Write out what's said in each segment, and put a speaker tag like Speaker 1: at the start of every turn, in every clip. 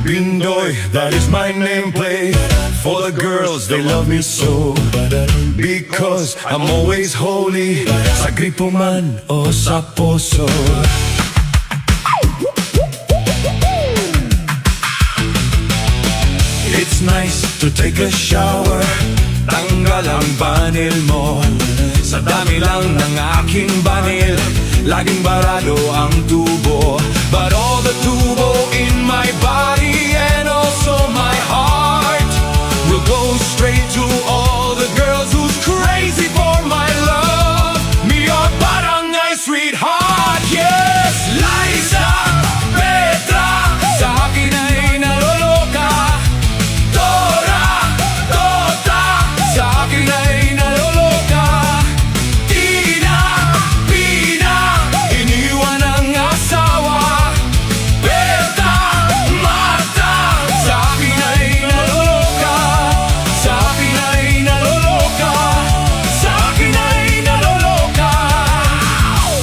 Speaker 1: Bindoy, that is my nameplate. For the girls, they love me so. Because I'm always holy, sa gripo man o sa puso. It's nice to take a shower. Tanggal ang banil mo. Sa dami lang ng aking banil, laging barado ang tubo. But all the tubo in my body and also my heart will go straight to all the girls who's crazy for my love. Me your barangay sweetheart, yes! Liza, Petra, sa akin ay naloloka. Dora, Tota, sa akin ay naloloka. Tina, Pina, iniwan ang asawa. Berta, Marta, sa akin ay naloloka. Sa akin ay naloloka. Sa akin ay naloloka.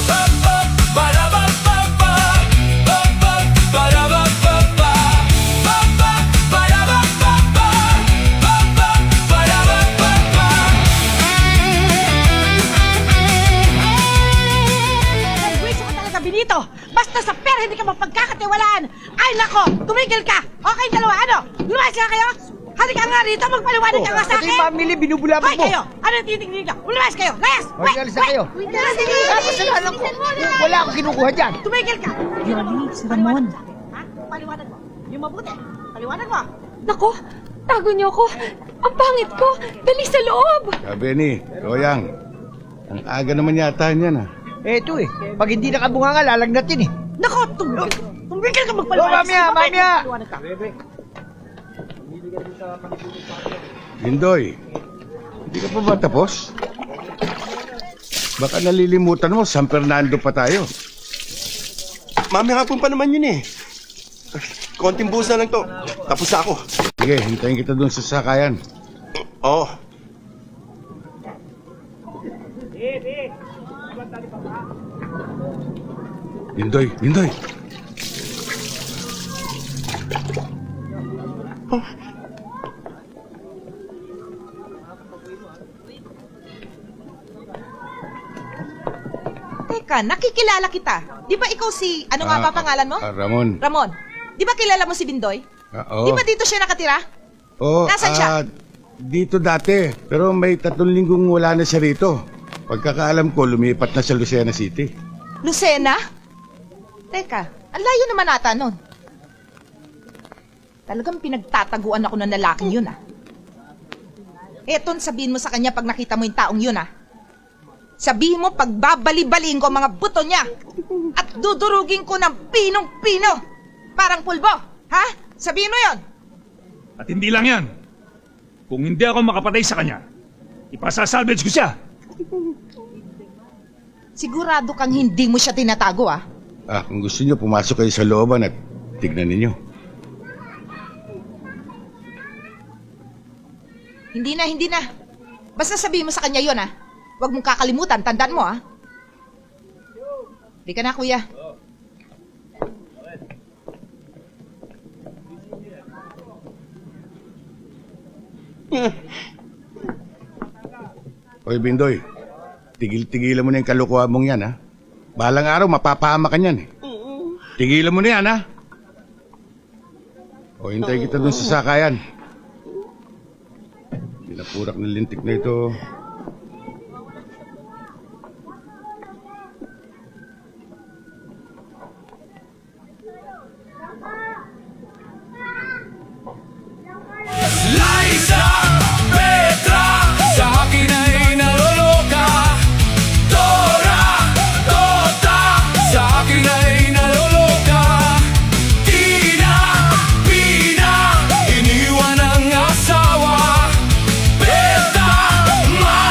Speaker 1: Ba-ba-ba-ba-ba. Ba-ba-ba-ba-ba. Ba-ba-ba-ba-ba. Ba-ba-ba-ba-ba.
Speaker 2: Nagwiso ka talaga, Benito! Basta sa pera hindi ka mapagkakatiwalaan! Ay nako! Tumigil ka! Okay, dalawa, ano? Lumayas ka kayo? Halika nga rito, magpaliwanag ka nga sa akin!
Speaker 3: Kasi mamili, binubulabog
Speaker 2: Hoy
Speaker 3: mo.
Speaker 2: kayo! Ano yung titignan niyo? Lumayas kayo! Layas!
Speaker 3: Hoy, alis na kayo.
Speaker 2: Sige!
Speaker 3: Kasalanan ko. Wala akong kinukuha dyan.
Speaker 2: Tumigil ka!
Speaker 4: Yoli, si Ramon.
Speaker 2: Ha? Paliwanag mo! Yung mabuti! Paliwanag mo!
Speaker 4: Nako, tago niyo ako. Ang pangit ko. Dali sa loob.
Speaker 5: Benny, Royang, ang aga naman yata niyan ah.
Speaker 3: Eto pag hindi nakabunga nga, lalagnatin
Speaker 2: Nako! Tumigil ka
Speaker 3: Oh,
Speaker 2: magpaliwanag!
Speaker 3: mamaya,
Speaker 2: Sige,
Speaker 3: mamaya.
Speaker 2: Paliwanag ka!
Speaker 5: Lindoy, hindi ka pa ba tapos? Baka nalilimutan mo, San Fernando pa tayo.
Speaker 6: Mamaya hapon pa naman yun eh. Konting buhos na lang to. Tapos na ako.
Speaker 5: Sige, hintayin kita dun sa sakayan.
Speaker 6: Oo.
Speaker 5: Lindoy, Lindoy.
Speaker 7: Teka, nakikilala kita. Di ba ikaw si... Ano nga ba pangalan mo?
Speaker 5: Ramon.
Speaker 7: Ramon. Di ba kilala mo si Bindoy?
Speaker 5: Oo.
Speaker 7: Di ba dito siya nakatira?
Speaker 5: Oo,
Speaker 7: Nasaan siya?
Speaker 5: Dito dati, pero may 3 linggong wala na siya rito. Pagkakaalam ko, lumipat na sa Lucena City.
Speaker 7: Lucena? Teka, ang layo naman ata nun. Talagang pinagtataguan ako ng lalaking yun Eton, sabihin mo sa kanya pag nakita mo yung taong yun Sabihin mo pagbabali-baliin ko ang mga buto niya at dudurugin ko ng pinong-pino. Parang pulbo, ha? Sabihin mo yon.
Speaker 8: At hindi lang yan. Kung hindi ako makapatay sa kanya, ipasasalvage ko siya.
Speaker 7: Sigurado kang hindi mo siya tinatago,
Speaker 5: Kung gusto niyo, pumasok kayo sa looban at tignan ninyo.
Speaker 7: Hindi na. Basta sabihin mo sa kanya yon Huwag mong kakalimutan, tandaan mo Di ka na, kuya.
Speaker 5: Hoy, Bindoy, tigil-tigilan mo na yung kalukuhan mong yan, Balang araw, mapapahama ka niyan, Tigilan mo na yan, O, hintay kita dun sa sakayan. Pinapurak ng lintik na ito.
Speaker 1: Liza, Petra, sa akin ay naloloka. Dora, Tota, sa akin ay naloloka. Tina, Pina, iniwan ang asawa. Berta, Marta,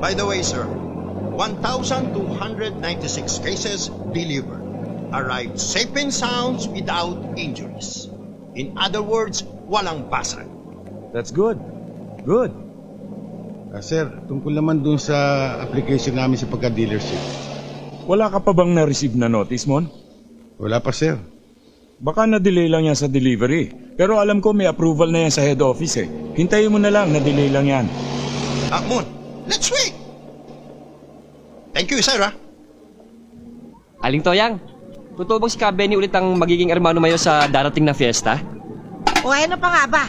Speaker 9: By the way, sir, 1,296 cases delivered. Arrived safe and sound without injuries. In other words, walang basag.
Speaker 8: That's good. Good.
Speaker 5: Sir, tungkol naman dun sa application namin sa pagka-dealership.
Speaker 8: Wala ka pa bang na-receive na notice, Mon?
Speaker 5: Wala pa, sir.
Speaker 8: Baka na-delay lang yan sa delivery. Pero alam ko may approval na yan sa head office eh. Hintayin mo na lang, na-delay lang yan.
Speaker 9: Moon, let's wait. Thank you, sir, ha?
Speaker 10: Aling Toyang, totoo bang si Ka Benny ulit ang magiging hermano mayo sa darating na fiesta?
Speaker 2: O ano pa nga ba?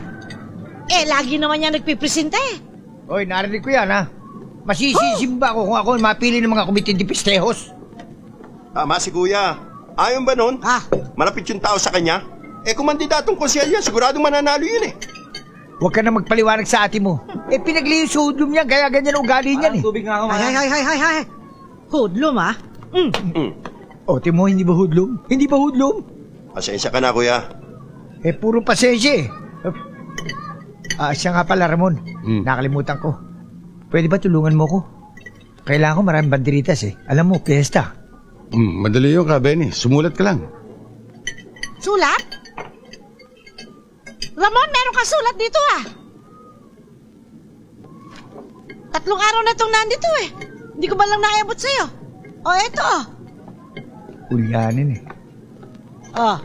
Speaker 2: Eh, lagi naman yan nagpipresenta eh.
Speaker 3: Oy, narinig ko yan, ha? Masisisimba ko kung ako ang mapili ng mga kumitin de pistehos.
Speaker 6: Tama si Kuya. Ayon ba nun?
Speaker 2: Ha?
Speaker 6: Malapit yung tao sa kanya? Eh kung mandidatong konsyel yan, siguradong mananalo yun eh.
Speaker 3: Huwag ka na magpaliwanag sa ate mo. Eh, pinagliyo yung sudlom niya, kaya ganyan ang ugali niyan eh.
Speaker 2: Hay. Hoodlum ah.
Speaker 3: O, Timo, hindi ba hudlom? Hindi ba hudlom?
Speaker 6: Pasensya ka na, Kuya.
Speaker 3: Eh, puro pasensya eh. Siya nga pala, Ramon. Nakalimutan ko. Pwede ba tulungan mo ko? Kailangan ko maraming banderitas eh. Alam mo, fiesta.
Speaker 5: Madali yun ka, Benny. Sumulat ka lang.
Speaker 2: Sulat? Ramon, meron ka sulat dito ah. 3 araw na itong nandito eh. Hindi ko ba lang naiabot sa'yo? O, eto oh.
Speaker 3: Ulyanin eh.
Speaker 2: Oh.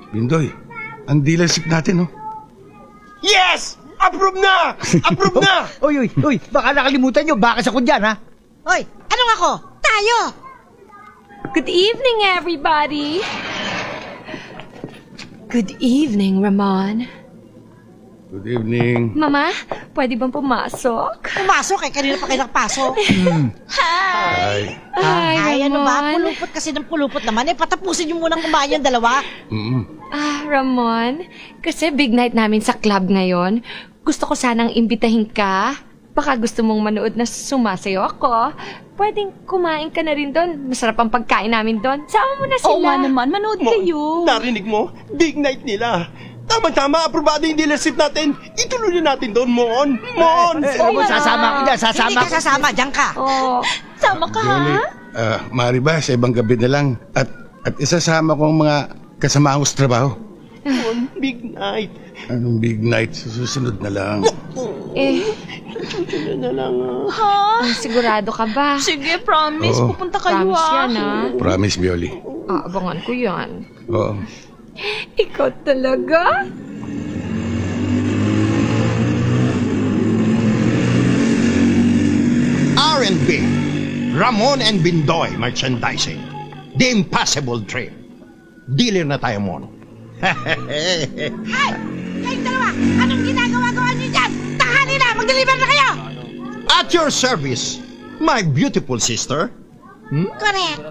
Speaker 5: Bindoy, ang dealership natin, oh.
Speaker 6: Yes! Approve na! Approve na!
Speaker 3: Oy, baka nakalimutan nyo. Baka sa dyan, ha?
Speaker 2: Hoy, anong ako? Tayo!
Speaker 4: Good evening, everybody. Good evening, Ramon.
Speaker 5: Good evening.
Speaker 4: Mama, pwede bang pumasok?
Speaker 2: Pumasok eh, kanina pa kayo nakapasok.
Speaker 5: Hi.
Speaker 2: Ay, ano ba?
Speaker 4: Ramon.
Speaker 2: Pulupot kasi ng pulupot naman eh. Patapusin nyo munang kumain yung dalawa.
Speaker 4: Ramon, kasi big night namin sa club ngayon. Gusto ko sanang imbitahin ka. Baka gusto mong manood na sumasayo ako. Pwedeng kumain ka na rin doon. Masarap ang pagkain namin doon. Sama mo na sila.
Speaker 11: Oo nga naman, manood kayo.
Speaker 6: Narinig mo? Big night nila. Tama-tama, aprobado yung dealership natin. Ituloy na natin doon, Mon. Mon!
Speaker 3: Ramon, sasama ko dyan.
Speaker 2: Hindi ka sasama, diyan ka.
Speaker 4: Oh,
Speaker 11: Sama ka,
Speaker 5: Jolie,
Speaker 11: ha?
Speaker 5: maaari ba sa ibang gabi na lang at isasama ko ang mga kasama ko sa trabaho?
Speaker 6: Mon, big night.
Speaker 5: Anong big night? Susunod na lang.
Speaker 6: Susunod na lang,
Speaker 11: Ha?
Speaker 4: sigurado ka ba?
Speaker 11: Sige, promise.
Speaker 5: Oo.
Speaker 11: Pupunta kayo,
Speaker 4: Promise
Speaker 11: ha?
Speaker 4: yan, ah.
Speaker 5: Promise, Bioli.
Speaker 4: Abangan ko yan.
Speaker 5: Oo.
Speaker 4: Ikaw talaga?
Speaker 9: R&B, Ramon and Bindoy Merchandising. The Impossible Trip. Dealer na tayo, Mon.
Speaker 2: Ay! Kayong dalawa! Anong ginagawa-gawa niyo dyan? Tanghali na! Mag-deliver na kayo!
Speaker 9: At your service, my beautiful sister.
Speaker 2: Correct.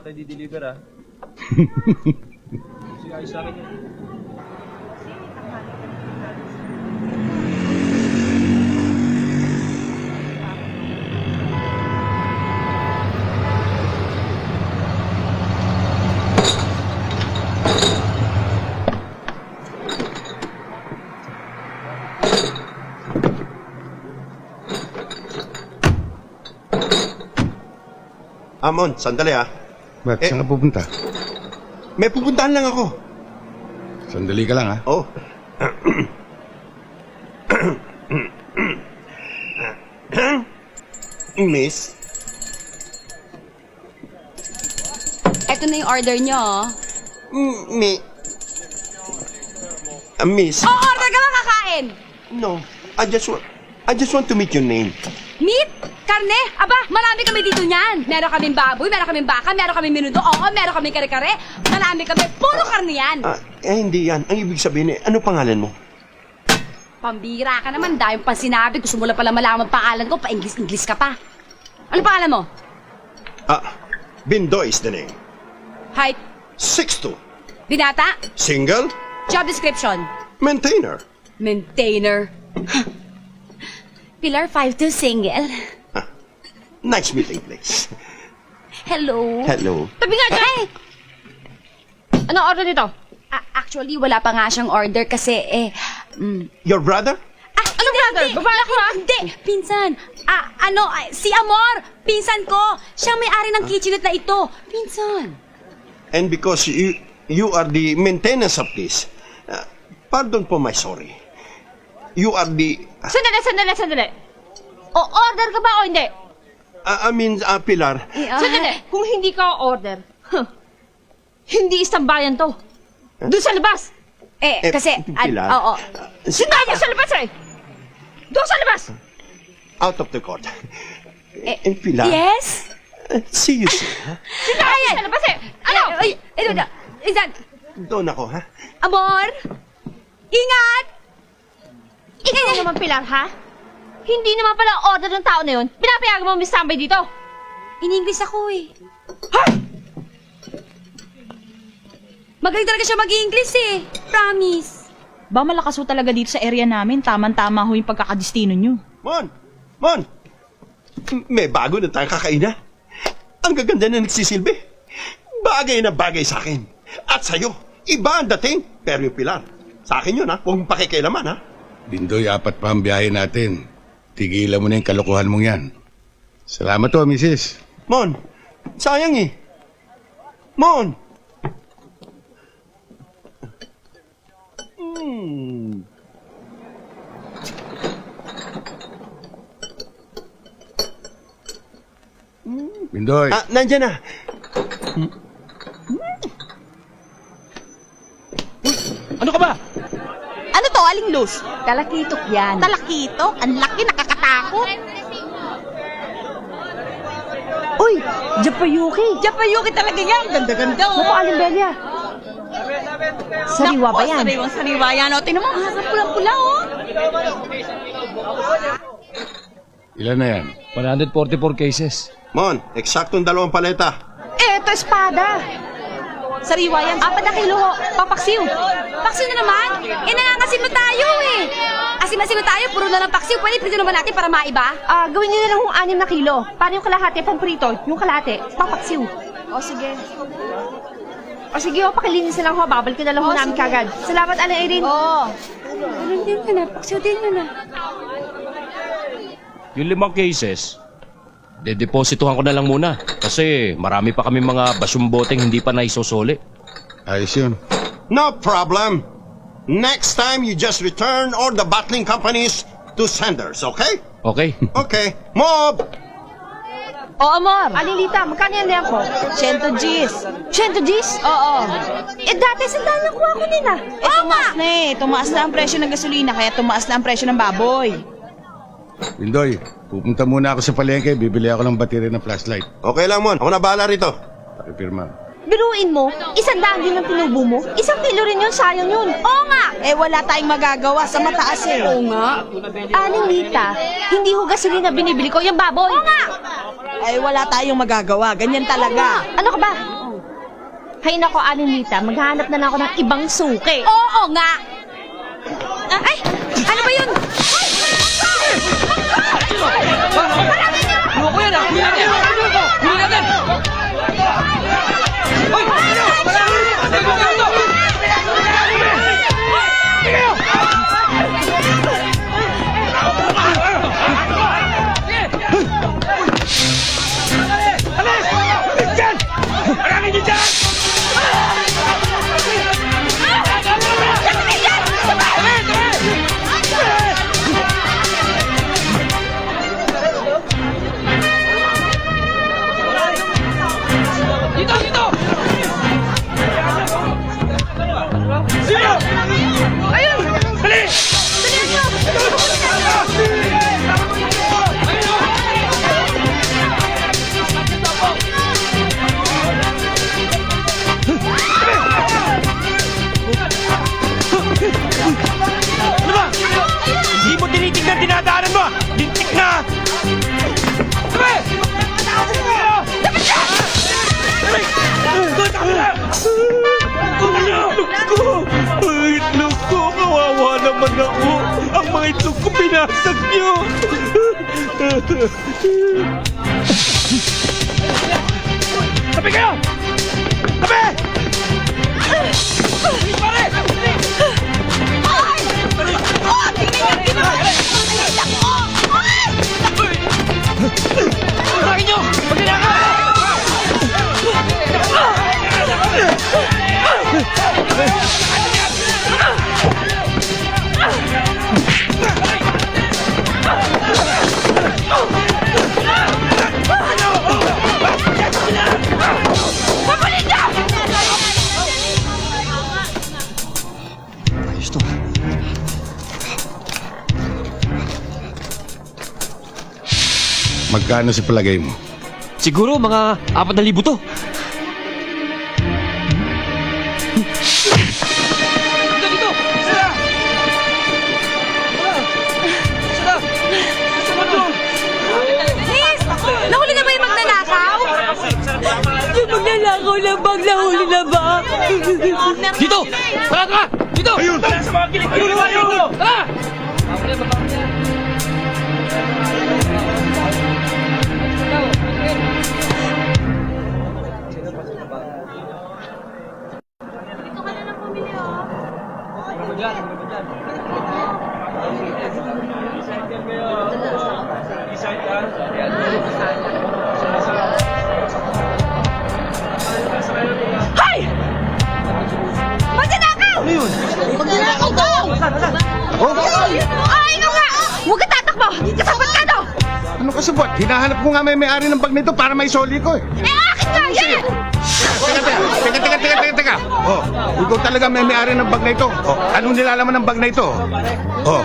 Speaker 6: Mon, sandali ha.
Speaker 5: Ba't saan ka pupunta?
Speaker 6: May pupuntahan lang ako.
Speaker 5: Sandali ka lang, ha?
Speaker 6: Oh. Miss?
Speaker 11: Ito na yung order nyo.
Speaker 6: Miss?
Speaker 11: Order ka ba kakain?
Speaker 6: No. I just want to meet your name.
Speaker 11: Meat? Karne? Aba, marami kami dito niyan. Meron kaming baboy, meron kaming baka, meron kaming minuto, oo, meron kaming kare-kare. Marami kami, puro karne yan.
Speaker 6: Hindi yan. Ang ibig sabihin ano pangalan mo?
Speaker 11: Pambira ka naman, dahil pa sinabi, gusto mo lang pala malaman pangalan ko, pa-English ka pa. Ano pangalan mo?
Speaker 6: Bindoy is the name.
Speaker 11: Height?
Speaker 6: 6'2".
Speaker 11: Binata?
Speaker 6: Single?
Speaker 11: Job description?
Speaker 6: Maintainer.
Speaker 11: Maintainer. Pilar 5'2" single.
Speaker 9: Nice meeting place.
Speaker 11: Hello.
Speaker 9: Hello.
Speaker 11: Tabi nga dyan! Ano order dito? Actually, wala pa nga siyang order kasi
Speaker 9: Your brother?
Speaker 11: Ano brother? Babae ko ha? Hindi, pinsan. Si Amor, pinsan ko. Siyang may-ari ng kitchenette na ito. Pinsan.
Speaker 9: And because you are the maintenance of this, pardon po my sorry. You are the...
Speaker 11: Sandali. O order ka ba o hindi?
Speaker 9: Pilar,
Speaker 11: Sandali. Kung hindi ka order, hindi isang bayan to. Doon sa labas. Kasi...
Speaker 9: Pilar.
Speaker 11: Oo. Sinabi sa labas eh. Doon sa labas.
Speaker 9: out of the court. Pilar,
Speaker 11: Yes?
Speaker 9: see you soon, ha?
Speaker 11: Sinabi sa labas eh. Ano? Isan?
Speaker 9: Doon ako, ha?
Speaker 11: Amor? Ingat!
Speaker 4: Ikaw naman, Pilar, ha? Hindi naman pala order ng tao na yun. Pinapayagan mo Miss Tambay dito.
Speaker 11: In-English ako eh. Magaling talaga siya mag-English eh. Promise.
Speaker 12: Ba malakas ho talaga dito sa area namin. Tama-tama ho yung pagkakadestino nyo.
Speaker 9: Mon! May bago na tayong kakaina. Ang gaganda na nagsisilbi. Bagay na bagay sa akin. At sa'yo, iba ang dating. Pero yung Pilar, sa akin yun ha. Huwag mong pakikialaman ha.
Speaker 5: Bindoy, 4 pa ang biyahe natin. Tigilan mo na yung kalokohan mong yan. Salamat to, Mrs.
Speaker 9: Mon, sayang eh. Mon!
Speaker 5: Bindoy.
Speaker 9: Nandyan na.
Speaker 10: Ano ka ba?
Speaker 7: Ano to, Aling Luz?
Speaker 11: Talakitok yan.
Speaker 7: Talakitok? Ang laki, nakakatakot.
Speaker 12: Uy! Japayuki!
Speaker 7: Japayuki talaga yan. Ganda-ganda oh.
Speaker 12: Mukha Aling Belia. Sariwa ba yan?
Speaker 7: Sariwa yan. O, tinan mo, ang pula-pula oh.
Speaker 5: Ilan na yan?
Speaker 10: 144 cases.
Speaker 9: Mon, eksaktong 2 paleta.
Speaker 12: Ito, espada!
Speaker 7: Sariwa yan.
Speaker 11: 4 na kilo ho. Papaksiw. Paksiw na naman? Nangangasin mo tayo eh. Asin-asin mo tayo, puro na lang paksiw. Pwede prito naman natin para maiba?
Speaker 4: Gawin niyo na lang yung 6 na kilo. Paano yung kalahati, pamprito? Yung kalahati, papaksiw.
Speaker 11: O sige.
Speaker 4: O sige, pakilinis na lang ho. Babalik ko na lang ho namin kagad. Salamat, Aling Irene.
Speaker 11: Oo. Ganun din ka na. Paksiw din ka na.
Speaker 10: Yung 5 cases, dedepositohan ko na lang muna. Kasi marami pa kami mga basyumboteng hindi pa naisosoli.
Speaker 5: Ayos yun.
Speaker 9: No problem. Next time, you just return all the bottling companies to senders, okay?
Speaker 10: Okay?
Speaker 9: Okay. Mob!
Speaker 4: O, Amor. Aling Lita, magkano yan diyan ko?
Speaker 12: 100 Gs.
Speaker 4: 100 Gs?
Speaker 12: Oo.
Speaker 4: Dati, sandaan nakuha ko din ah.
Speaker 12: Tumaas na eh. Tumaas na ang presyo ng gasolina, kaya tumaas na ang presyo ng baboy.
Speaker 5: Bindoy, pupunta muna ako sa palengke. Bibili ako ng battery ng flashlight.
Speaker 9: Okay lang, Mon. Ako na bahala rito.
Speaker 5: Pakipirma.
Speaker 4: Biruin mo, 100 din ang tinubo mo. 1 kilo rin yun, sayang yun.
Speaker 11: Oo nga.
Speaker 12: Wala tayong magagawa sa mataas eh.
Speaker 11: Oo nga.
Speaker 4: Aling Lita, hindi ho gasolina binibili ko, yung baboy. Oo nga.
Speaker 12: Wala tayong magagawa. Ganyan talaga.
Speaker 4: Ano ka ba? Hay nako, Aling Lita, maghanap na lang ako ng ibang suki.
Speaker 11: Oo nga. Ay! Ano ba yun?
Speaker 10: Loko yan ah! Huli natin! Huli natin!
Speaker 6: mga itlog ko pinasag niyo.
Speaker 1: Tabi kayo! Tabi!
Speaker 5: Ayos to. Magkano si palagay mo?
Speaker 10: Siguro mga 4,000 to.
Speaker 11: Miss! Nahuli na ba yung magnanakaw? Yung magnanakaw na bag, nahuli na ba?
Speaker 10: Dito! Tara, tara! Dito!
Speaker 1: Ayun! Sa mga kilig! Ayun!
Speaker 10: Tara!
Speaker 11: Hoy! Magnanakaw! Ano yun? Magnanakaw daw! Ay, ikaw nga! Huwag ka tatakbo! Kasapat ka to!
Speaker 5: Ano kasabot? Hinahanap ko nga may-ari ng bag nito para may soli ko eh.
Speaker 11: Akin ka! Yan!
Speaker 5: Teka. Oh, ikaw talaga may-ari ng bag na ito. Oh, anong nilalaman ng bag na ito? Oh.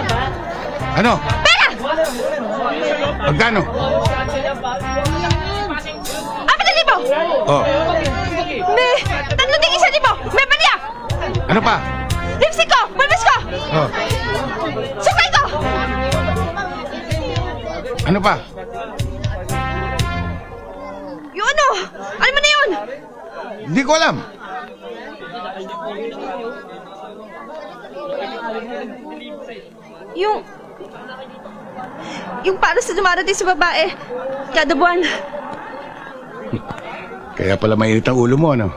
Speaker 5: Ano?
Speaker 11: Pera!
Speaker 5: Magkano?
Speaker 11: 4,000!
Speaker 5: Oh.
Speaker 11: May 3,100! May palya!
Speaker 5: Ano pa?
Speaker 11: Lipstick ko! Balbas ko!
Speaker 5: Oh.
Speaker 11: Sukay ko!
Speaker 5: Ano pa?
Speaker 11: Yung ano? Alam mo na yun?
Speaker 5: Hindi ko alam.
Speaker 11: Yung para sa dumarating sa babae. Kada buwan.
Speaker 5: Kaya pala mainit ang ulo mo, ano?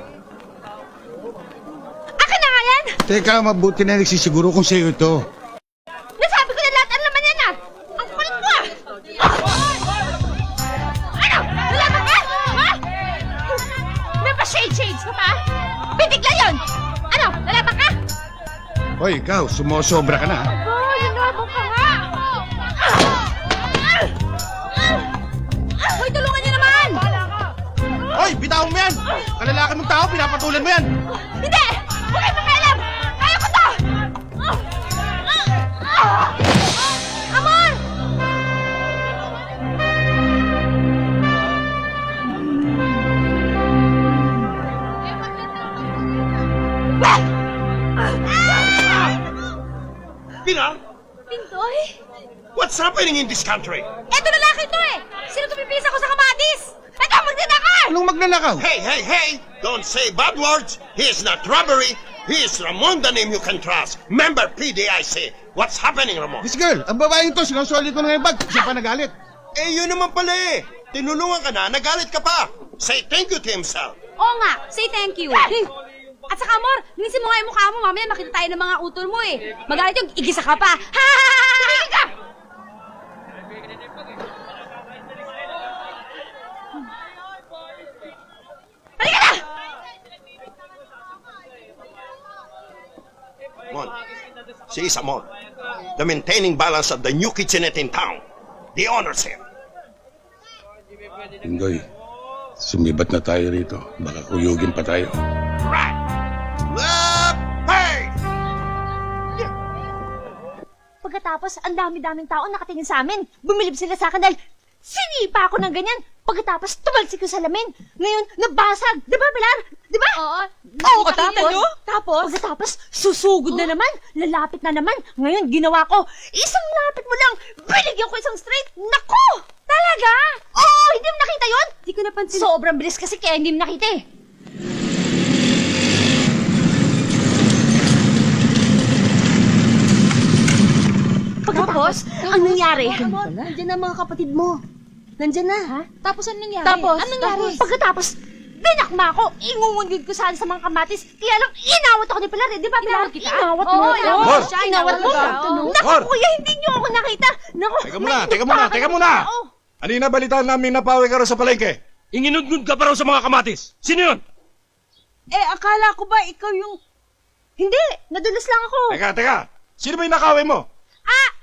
Speaker 11: Akin na nga yan!
Speaker 5: Teka, mabuti na nagsisiguro kung sa'yo ito.
Speaker 11: Nasabi ko na lahat ang laman yan ah! Ang kulit mo ah! Ano? Lalaban ka? Ha? May pa shades ka pa? Bitig lang yun! Ano? Lalaban ka?
Speaker 5: Hoy, ikaw, sumosobra ka na, ha?
Speaker 11: Oh, lalaban ka nga! Hoy, tulungan niyo naman!
Speaker 5: Hoy, bitawan mo yan! Kalalaki mong tao, pinapatulan mo yan!
Speaker 11: Hindi! Huwag kayo pakialam! Kaya ko to! Amor!
Speaker 9: Pilar,
Speaker 11: Pintoy?
Speaker 9: what's happening in this country?
Speaker 11: Eto lalaki to eh! Sino tumipisa ko sa kamatis? Eto, magnanakaw!
Speaker 5: Anong magnanakaw?
Speaker 9: Hey! Don't say bad words. He is not robbery. He is Ramon, the name you can trust. Member PDIC. What's happening, Ramon?
Speaker 5: This girl, ang babaeng to, sinusoli ko na yung bag. Siya pa nagalit.
Speaker 9: Eh, yun naman pala eh. Tinulungan ka na, nagalit ka pa. Say thank you to himself.
Speaker 11: Oo nga, say thank you. At saka, Amor, linisin mo nga yung mukha mo. Mamaya makita tayo ng mga utol mo eh. Magalit yung igisa ka pa. Ha! Tumigil ka! Halika na!
Speaker 9: Mon, si Amor, the maintaining balance of the new kitchenette in town. The honors here.
Speaker 5: Ingoy, sumibat na tayo rito. Baka kuyugin pa tayo.
Speaker 9: Right. Hey!
Speaker 11: Pagkatapos, ang dami-daming tao nakatingin sa amin. Bumilib sila sa akin dahil sinipa ako ng ganyan. Pagkatapos, tumalsik ko sa lamin. Ngayon, nabasag. Di ba, Pilar? Di ba? Oo. Pagkatapos, susugod na naman. Lalapit na naman. Ngayon, ginawa ko. Isang lapit mo lang. Binigyan ko isang straight. Nako! Talaga? Oo, hindi mo nakita yun? Hindi ko napansin. Sobrang bilis kasi kaya hindi mo nakita eh. Tapos, ang nangyari? Nandiyan na mga kapatid mo. Nandiyan na. Ha?
Speaker 12: Tapos anong nangyari?
Speaker 11: Tapos,
Speaker 12: anong nangyari?
Speaker 11: Pagkatapos, dinakma ako, ingungundid ko sana sa mga kamatis, kaya lang inawat ako ni Pilar, di ba Pilar? Inawat mo?
Speaker 12: Oo, inawat
Speaker 11: Oo,
Speaker 12: siya,
Speaker 11: inawat mo? Naku,
Speaker 5: Mor!
Speaker 11: kuya, hindi niyo ako nakita. Naku,
Speaker 5: Teka muna! Kanina balitaan namin napawi ka rin sa palengke.
Speaker 10: Inginudgud ka pa raw sa mga kamatis. Sino yun?
Speaker 11: akala ko ba ikaw yung... Hindi, nadulas lang ako.
Speaker 5: Teka. Sino ba yung nakawin mo?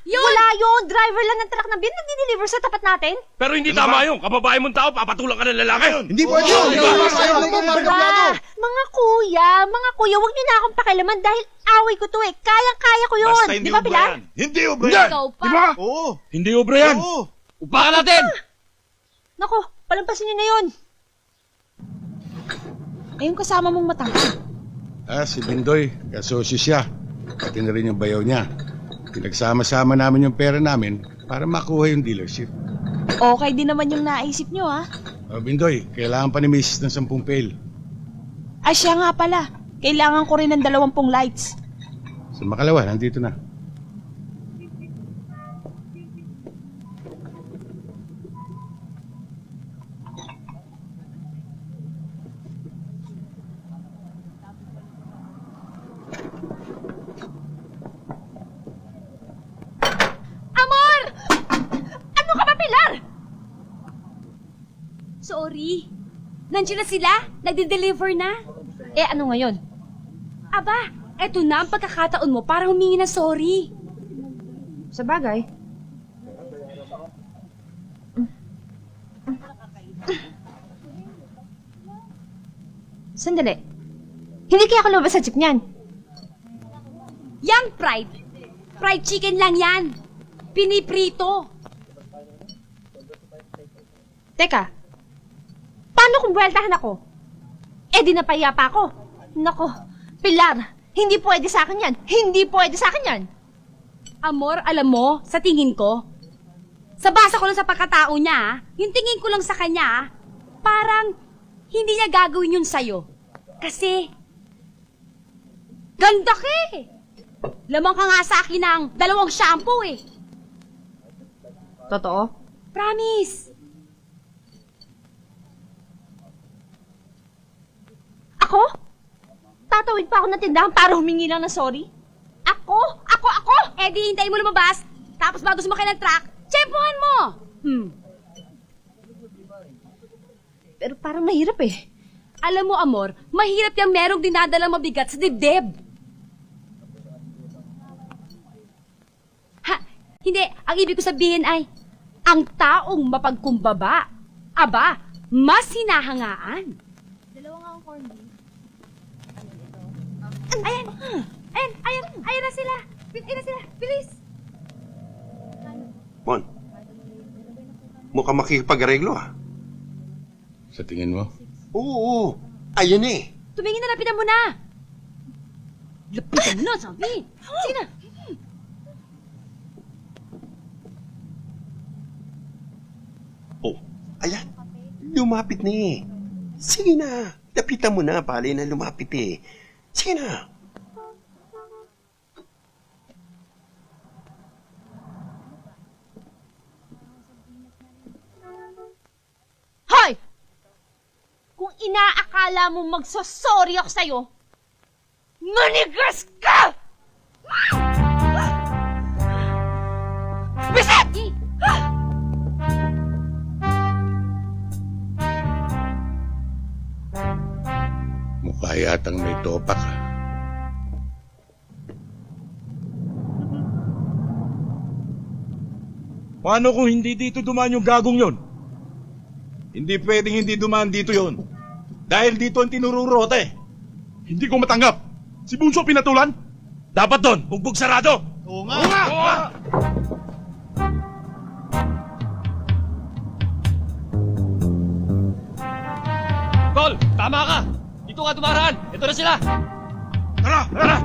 Speaker 11: Yun! Wala yun, driver lang ng truck na bin, nagdi-deliver sa tapat natin.
Speaker 10: Pero hindi tama yun. Kababae mong tao, papatulang ka ng lalaki.
Speaker 5: Hindi pwede yun!
Speaker 11: Mga kuya, wag niyo na akong pakialaman dahil away ko to eh. Kayang-kaya ko yun.
Speaker 5: Basta hindi
Speaker 11: Di ba,
Speaker 5: ubra
Speaker 11: Pilar?
Speaker 5: yan. Hindi ubra yan!
Speaker 11: Ikaw pa.
Speaker 5: Di ba? Oo!
Speaker 8: Hindi obra yan.
Speaker 5: Oo!
Speaker 10: Upakan natin!
Speaker 11: Nako, palampasin niyo na yun.
Speaker 12: Yung kasama mong matangkad.
Speaker 5: Si Bindoy, kasosyo siya. Pati na rin yung bayaw niya. Pinagsama-sama namin yung pera namin para makuha yung dealership.
Speaker 12: Okay din naman yung naisip nyo, ha?
Speaker 5: Bindoy, kailangan pa ni Mrs. ng 10 pail.
Speaker 12: Ay, siya nga pala. Kailangan ko rin ng 20 lights.
Speaker 5: Sa Makalawa, nandito na.
Speaker 11: Amor! Ano ka ba, Pilar?
Speaker 13: Sorry. Nandiyan na sila? Nagde-deliver na?
Speaker 11: Ano ngayon?
Speaker 13: Aba, eto na ang pagkakataon mo para humingi ng sorry.
Speaker 11: Sa bagay. Sandali. Hindi kaya ako lumabas sa jeep niyan.
Speaker 13: Yang fried chicken lang yan. Piniprito.
Speaker 11: Teka. Paano kung buweltahan ako? Di napaya pa ako. Nako, Pilar, hindi pwede sa akin yan. Hindi pwede sa akin yan.
Speaker 13: Amor, alam mo, sa tingin ko, sa basa ko lang sa pagkatao niya, yung tingin ko lang sa kanya, parang hindi niya gagawin yun sa'yo. Kasi, ganda ka eh. Lamang ka nga sa akin ng 2 shampoo eh.
Speaker 11: Totoo?
Speaker 13: Promise.
Speaker 11: Ako? Tatawid pa ako ng tindahan para humingi lang ng sorry? Ako?
Speaker 13: Di hintayin mo lumabas, tapos bago sumakay ng truck, tsempuhan mo!
Speaker 11: Pero parang mahirap eh.
Speaker 13: Alam mo, Amor, mahirap yung merong dinadalang mabigat sa dibdib. Hindi. Ang ibig ko sabihin ay, ang taong mapagkumbaba, aba, mas hinahangaan.
Speaker 12: 2 nga ang corn beef.
Speaker 13: Ayan na sila. Bilis.
Speaker 9: Mon, mukhang makikipag-areglo ah.
Speaker 5: Sa tingin mo?
Speaker 9: Oo. Ayan eh.
Speaker 13: Tumingin na, lapitan mo na. Lapitan mo na, sabi. Sige na.
Speaker 9: Oh, ayan. Lumapit na eh. Sige na. Lapitan mo na. Palay na lumapit eh. Sige na.
Speaker 11: Hoy! Kung inaakala mo magsosorry ako sa'yo, manigas ka! Bisit!
Speaker 5: Mukha yatang may topak.
Speaker 8: Paano kung hindi dito dumaan yung gagong yon? Hindi pwedeng hindi dumaan dito yon. Dahil dito ang tinururota eh.
Speaker 6: Hindi ko matanggap. Si Bunso pinatulan?
Speaker 10: Dapat doon, bugbog sarado.
Speaker 6: Oo nga.
Speaker 10: Tol, tama ka. Dito ka dumaraan. Ito na sila.
Speaker 6: Tara.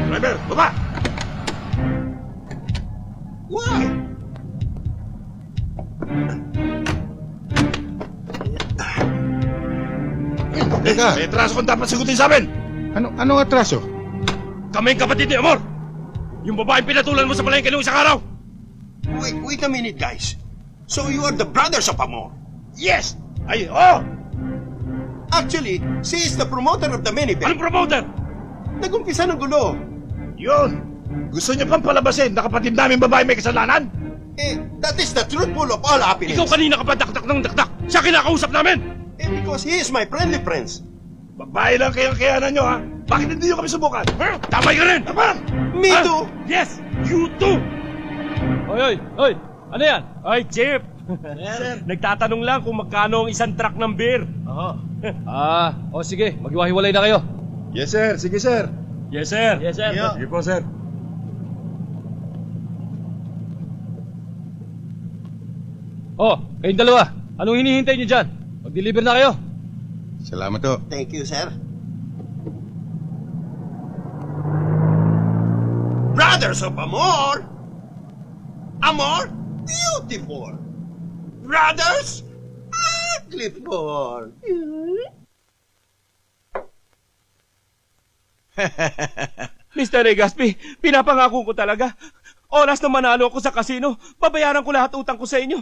Speaker 5: Driver, baba!
Speaker 9: Why?
Speaker 5: teka.
Speaker 8: May atraso kang dapat sagutin sa amin!
Speaker 5: Anong atraso?
Speaker 8: Kami ang kapatid ni Amor! Yung babaeng pinatulan mo sa palengke noong isang araw!
Speaker 9: Wait a minute, guys. So you are the brothers of Amor?
Speaker 8: Yes! Ay, oh!
Speaker 9: Actually, she is the promoter of the mini
Speaker 8: Anong promoter?
Speaker 9: Nagumpisa ng gulo.
Speaker 8: Yun! Gusto niya pang palabasin na kapatid namin babae may kasalanan?
Speaker 9: That is the truthful of all happenings.
Speaker 8: Ikaw kanina ka pa dakdak ng dakdak! Siya kinakausap namin!
Speaker 9: Because he is my friendly friends.
Speaker 8: Babae lang kayang kayanan nyo, ha? Bakit hindi nyo kami subukan? Tamay ka rin! Tama!
Speaker 9: Me too!
Speaker 8: Yes! You too!
Speaker 10: Oy! Ano yan? Ay, Chip! Nagtatanong lang kung magkano ang isang truck ng beer. Sige. Maghiwa-hiwalay na kayo.
Speaker 8: Yes, sir. Sige, sir.
Speaker 10: Yes, sir.
Speaker 8: Sige po, sir.
Speaker 10: Kayong dalawa. Anong hinihintay nyo dyan? Mag-deliver na kayo.
Speaker 5: Salamat to.
Speaker 9: Thank you, sir. Brothers of Amor! Amor? Beautiful! Brothers? Beautiful!
Speaker 6: Mr. Legaspi, pinapangako ko talaga. Oras na manalo ako sa kasino, babayaran ko lahat utang ko sa inyo.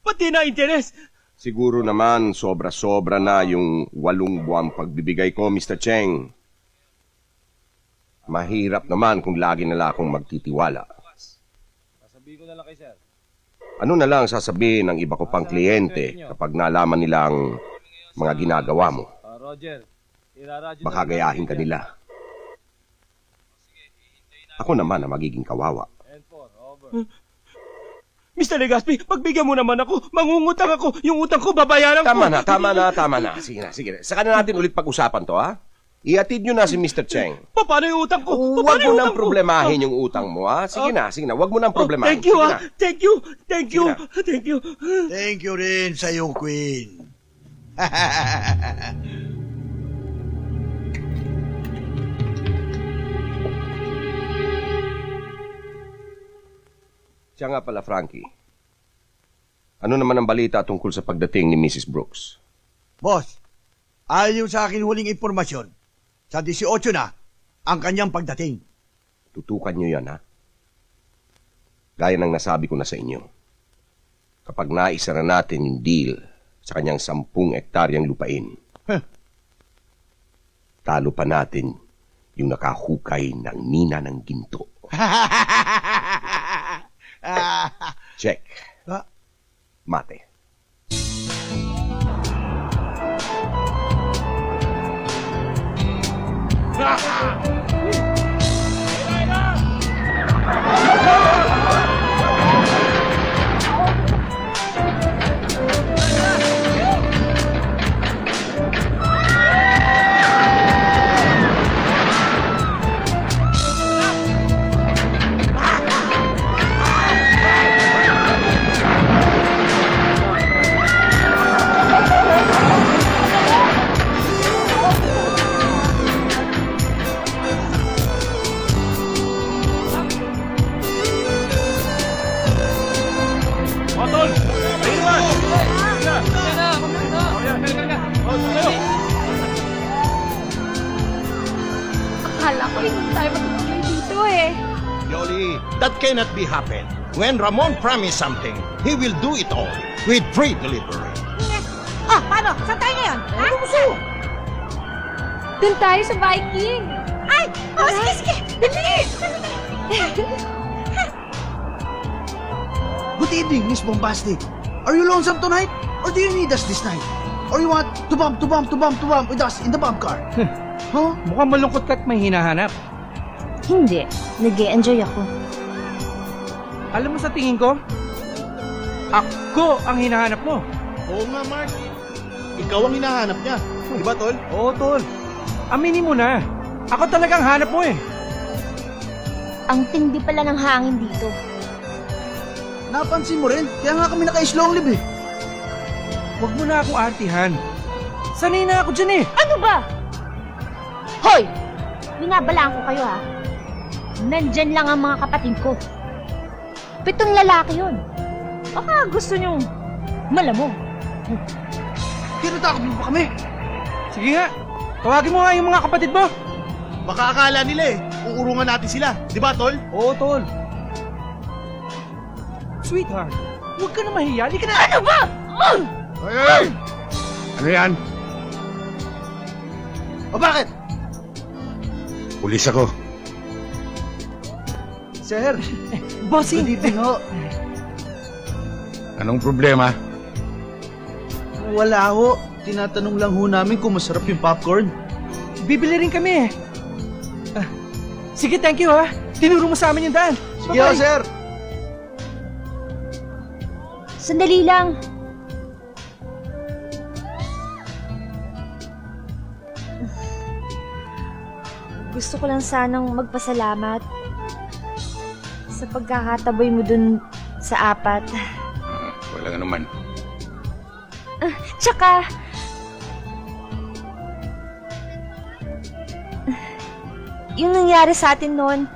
Speaker 6: Pati na interes.
Speaker 9: Siguro naman sobra-sobra na yung 8 buwang pagbibigay ko, Mr. Cheng. Mahirap naman kung lagi na lang akong magtitiwala.
Speaker 10: Sasabihin ko na lang kay sir.
Speaker 9: Ano na lang sasabihin ng iba ko pang kliyente kapag nalaman nilang mga ginagawa mo?
Speaker 10: Roger, iraradyo
Speaker 9: Baka gayahin ka nila. Ako naman ang magiging kawawa.
Speaker 6: Mr. Legaspi, pagbigyan mo naman ako. Mangungutang ako. Yung utang ko, babayaran ko.
Speaker 9: Tama na. Sige na. Saka na natin ulit pag-usapan to, ha? Iatid nyo na si Mr. Cheng.
Speaker 6: Paano yung utang ko?
Speaker 9: Huwag mo nang problemahin yung utang mo, ha? Sige na. Huwag mo nang problemahin.
Speaker 6: Thank you,
Speaker 9: Sige
Speaker 6: ha?
Speaker 9: na.
Speaker 6: Thank you.
Speaker 3: Thank you rin sa'yo, Queen.
Speaker 9: Siya nga pala, Frankie. Ano naman ang balita tungkol sa pagdating ni Mrs. Brooks?
Speaker 3: Boss, ayon sa akin huling impormasyon, sa 18 na ang kanyang pagdating.
Speaker 9: Tutukan nyo yan, ha? Gaya ng nasabi ko na sa inyo. Kapag naisa na natin yung deal sa kanyang 10 hektaryang lupain, talo pa natin yung nakahukay ng mina ng ginto. Check. Mate.
Speaker 4: Akala ko hindi tayo magtutuloy dito eh.
Speaker 9: Yoli, that cannot be happen. When Ramon promised something, he will do it all with free delivery.
Speaker 2: Paano? Saan tayo ngayon? Ha?
Speaker 4: Doon tayo sa Viking.
Speaker 2: Ay! Sige! Dali!
Speaker 3: Good evening, Miss Bombastic. Are you lonesome tonight? Or do you need us this night? Or you want to bump with us in the bump car? Huh?
Speaker 6: Mukhang malungkot ka't may hinahanap.
Speaker 11: Hindi. Nag-e-enjoy ako.
Speaker 6: Alam mo sa tingin ko, ako ang hinahanap mo.
Speaker 3: Oo nga, Mark. Ikaw ang hinahanap niya. Di ba, Tol?
Speaker 6: Oo, Tol. Aminin mo na. Ako talagang hanap mo eh.
Speaker 11: Ang tindi pala ng hangin dito.
Speaker 3: Napansin mo rin, kaya nga kami naka-long live eh.
Speaker 6: Huwag mo na akong artihan. Sanay na ako dyan eh.
Speaker 11: Ano ba? Hoy! Binabalaan ko kayo ha. Nandyan lang ang mga kapatid ko. 7 lalaki yun. Baka gusto nyong malamog.
Speaker 3: Tinatakot mo pa kami. Sige nga. Tawagin mo nga yung mga kapatid mo. Baka akala nila uurungan natin sila. Di ba, Tol? Oo, Tol. Sweetheart, huwag ka na mahiya. Di ka na... Ano ba?
Speaker 5: Ay! Ano yan?
Speaker 3: O bakit?
Speaker 5: Pulis ako.
Speaker 3: Sir. Bossing. Good evening ho.
Speaker 5: Anong problema?
Speaker 3: Wala ho. Tinatanong lang ho namin kung masarap yung popcorn. Bibili rin kami sige, thank you ha. Tinuro mo sa amin yung daan. Sige ho, sir.
Speaker 11: Sandali lang. Gusto ko lang sanang magpasalamat sa pagkakataboy mo dun sa 4.
Speaker 5: Wala nga naman.
Speaker 11: Tsaka, yung nangyari sa atin noon,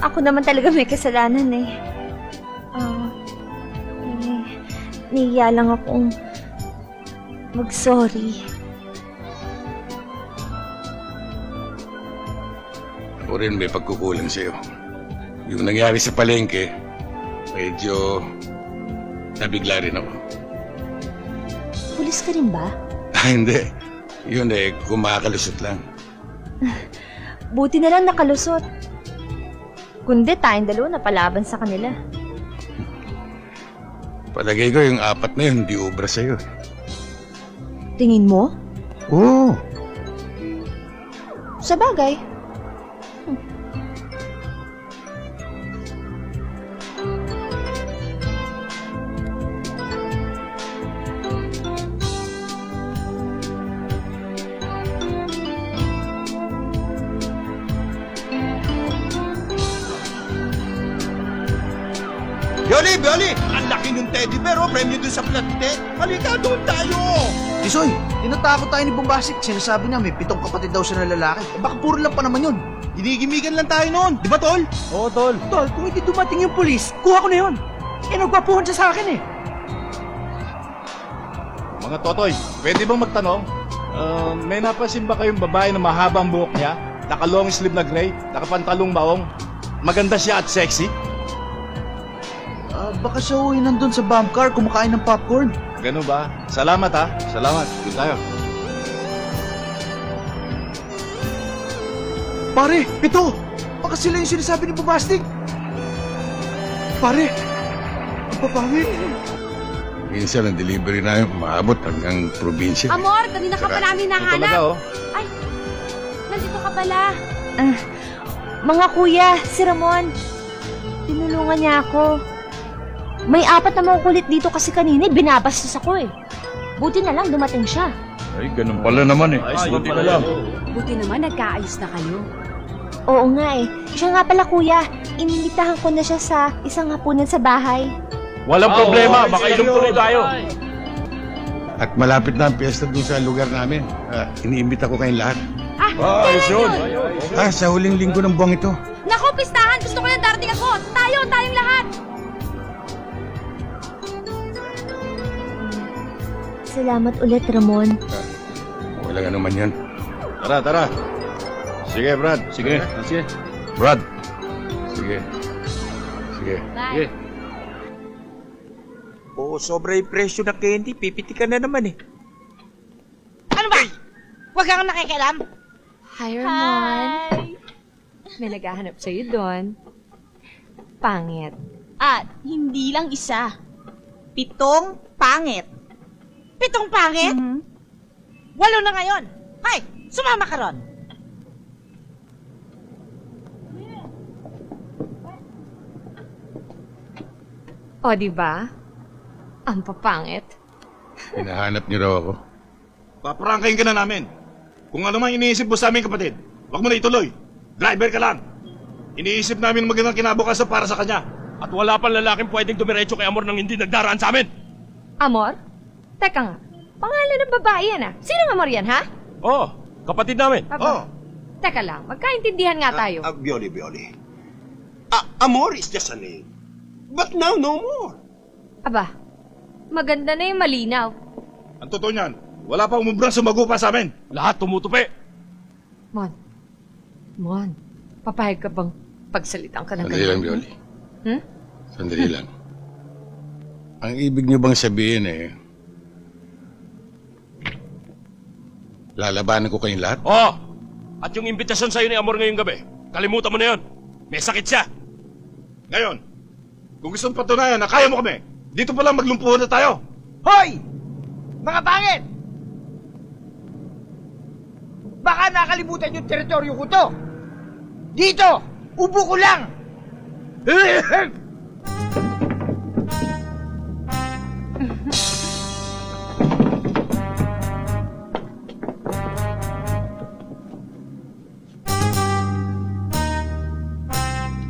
Speaker 11: ako naman talaga may kasalanan eh. Nahiya lang akong mag-sorry.
Speaker 5: Ako rin may pagkukulang sa'yo. Yung nangyari sa palengke, medyo nabigla rin ako.
Speaker 11: Pulis ka rin ba?
Speaker 5: Hindi. Yun kumakalusot lang.
Speaker 11: Buti na lang nakalusot. Kundi tayong dalawa napalaban sa kanila.
Speaker 5: Palagay ko yung 4 na yun, di obra sa'yo.
Speaker 11: Tingin mo?
Speaker 5: Oo.
Speaker 11: Sa bagay.
Speaker 9: Bioli! Ang laki ng teddy bear, premyo dun sa platite. Halika, doon tayo!
Speaker 3: Tisoy, tinatakot tayo ni Bombastic. Sinasabi niya may 7 kapatid daw siya na lalaki. Baka puro lang pa naman yun. Ginigimigan lang tayo noon. Di ba, Tol? Oo, Tol. Tol, kung hindi dumating yung pulis, kuha ko na yun. Nagwapuhan siya sa akin eh.
Speaker 8: Mga Totoy, pwede bang magtanong? May napansin ba kayong babae na mahabang buhok niya? Naka-long sleeve na gray, nakapantalong maong. Maganda siya at sexy?
Speaker 3: Baka siya uwi nandun sa bomb car kumakain ng popcorn.
Speaker 8: Ganun ba? Salamat ha. Salamat. Good tayo.
Speaker 3: Pare, ito! Baka sila yung sinasabi ni Bombastic. Pare, ang papangit.
Speaker 5: Minsan ang delivery namin maabot hanggang probinsya.
Speaker 13: Amor, kanina ka pa namin
Speaker 8: Ito talaga
Speaker 13: nahanap.
Speaker 8: oh.
Speaker 13: Ay, nandito ka pala.
Speaker 11: Mga kuya, si Ramon. Tinulungan niya ako. May 4 na makukulit dito kasi kanina, binabastos ako eh. Buti na lang dumating siya.
Speaker 8: Ay, ganun pala naman eh. Ay, buti na lang.
Speaker 13: Buti naman nagkaayos na kayo.
Speaker 11: Oo nga eh. Siya nga pala kuya, inimbitahan ko na siya sa isang hapunan sa bahay.
Speaker 10: Walang problema, makainom tuloy tayo.
Speaker 5: At malapit na ang piyesta dun sa lugar namin. Iniimbita ko kayong lahat.
Speaker 8: Ayos yun.
Speaker 5: Sa huling linggo ng buwang ito.
Speaker 13: Naku, pistahan! Gusto ko na darating ako! Tayong lahat!
Speaker 11: Salamat ulit, Ramon.
Speaker 5: Wala nga naman yan.
Speaker 8: Tara. Sige, Brad.
Speaker 10: Sige.
Speaker 5: Brad. Sige.
Speaker 13: Bye.
Speaker 6: Sobra yung presyo ng candy. Pipiti ka na naman eh.
Speaker 2: Ano ba? Huwag kang nakikialam.
Speaker 4: Hi, Ramon. May naghahanap sa'yo doon. Pangit.
Speaker 12: At hindi lang isa.
Speaker 7: 7 pangit.
Speaker 2: 7 pangit? 8 na ngayon. Hay, sumama ka ron.
Speaker 4: O, di ba? Ang papangit.
Speaker 5: Hinahanap niyo raw ako.
Speaker 8: Paprangkain ka na namin. Kung ano man iniisip mo sa amin, kapatid, wag mo na ituloy. Driver ka lang. Iniisip namin magandang kinabukasan para sa kanya.
Speaker 10: At wala pang lalaking pwedeng dumiretso kay Amor nang hindi nagdaraan sa amin.
Speaker 4: Amor? Teka nga. Pangalan ng babae yan ah. Sino nga Amor yan, ha?
Speaker 10: Oo, kapatid namin.
Speaker 4: Aba. Teka lang, magkaintindihan nga tayo.
Speaker 9: Bioli. Amor is just a name. But now, no more.
Speaker 4: Aba, maganda na yung malinaw.
Speaker 8: Ang totoo niyan, Wala pang umubrang sumago pa sa amin.
Speaker 10: Lahat tumutupi.
Speaker 4: Mon, papayag ka bang pagsalitan ka ng
Speaker 5: Sandali lang,
Speaker 4: ganyan?
Speaker 5: Bioli.
Speaker 4: Hmm?
Speaker 5: Sandali lang. Ang ibig niyo bang sabihin lalabanan ko kayong lahat?
Speaker 10: Oo! At yung imbitasyon sa'yo ni Amor ngayong gabi, kalimutan mo na yun. May sakit siya.
Speaker 8: Ngayon, kung gusto mong patunayan na kaya mo kami, dito pa lang maglumpuhan na tayo.
Speaker 3: Hoy! Mga pangit! Baka nakalimutan yung teritoryo ko to! Dito! Ubo ko lang!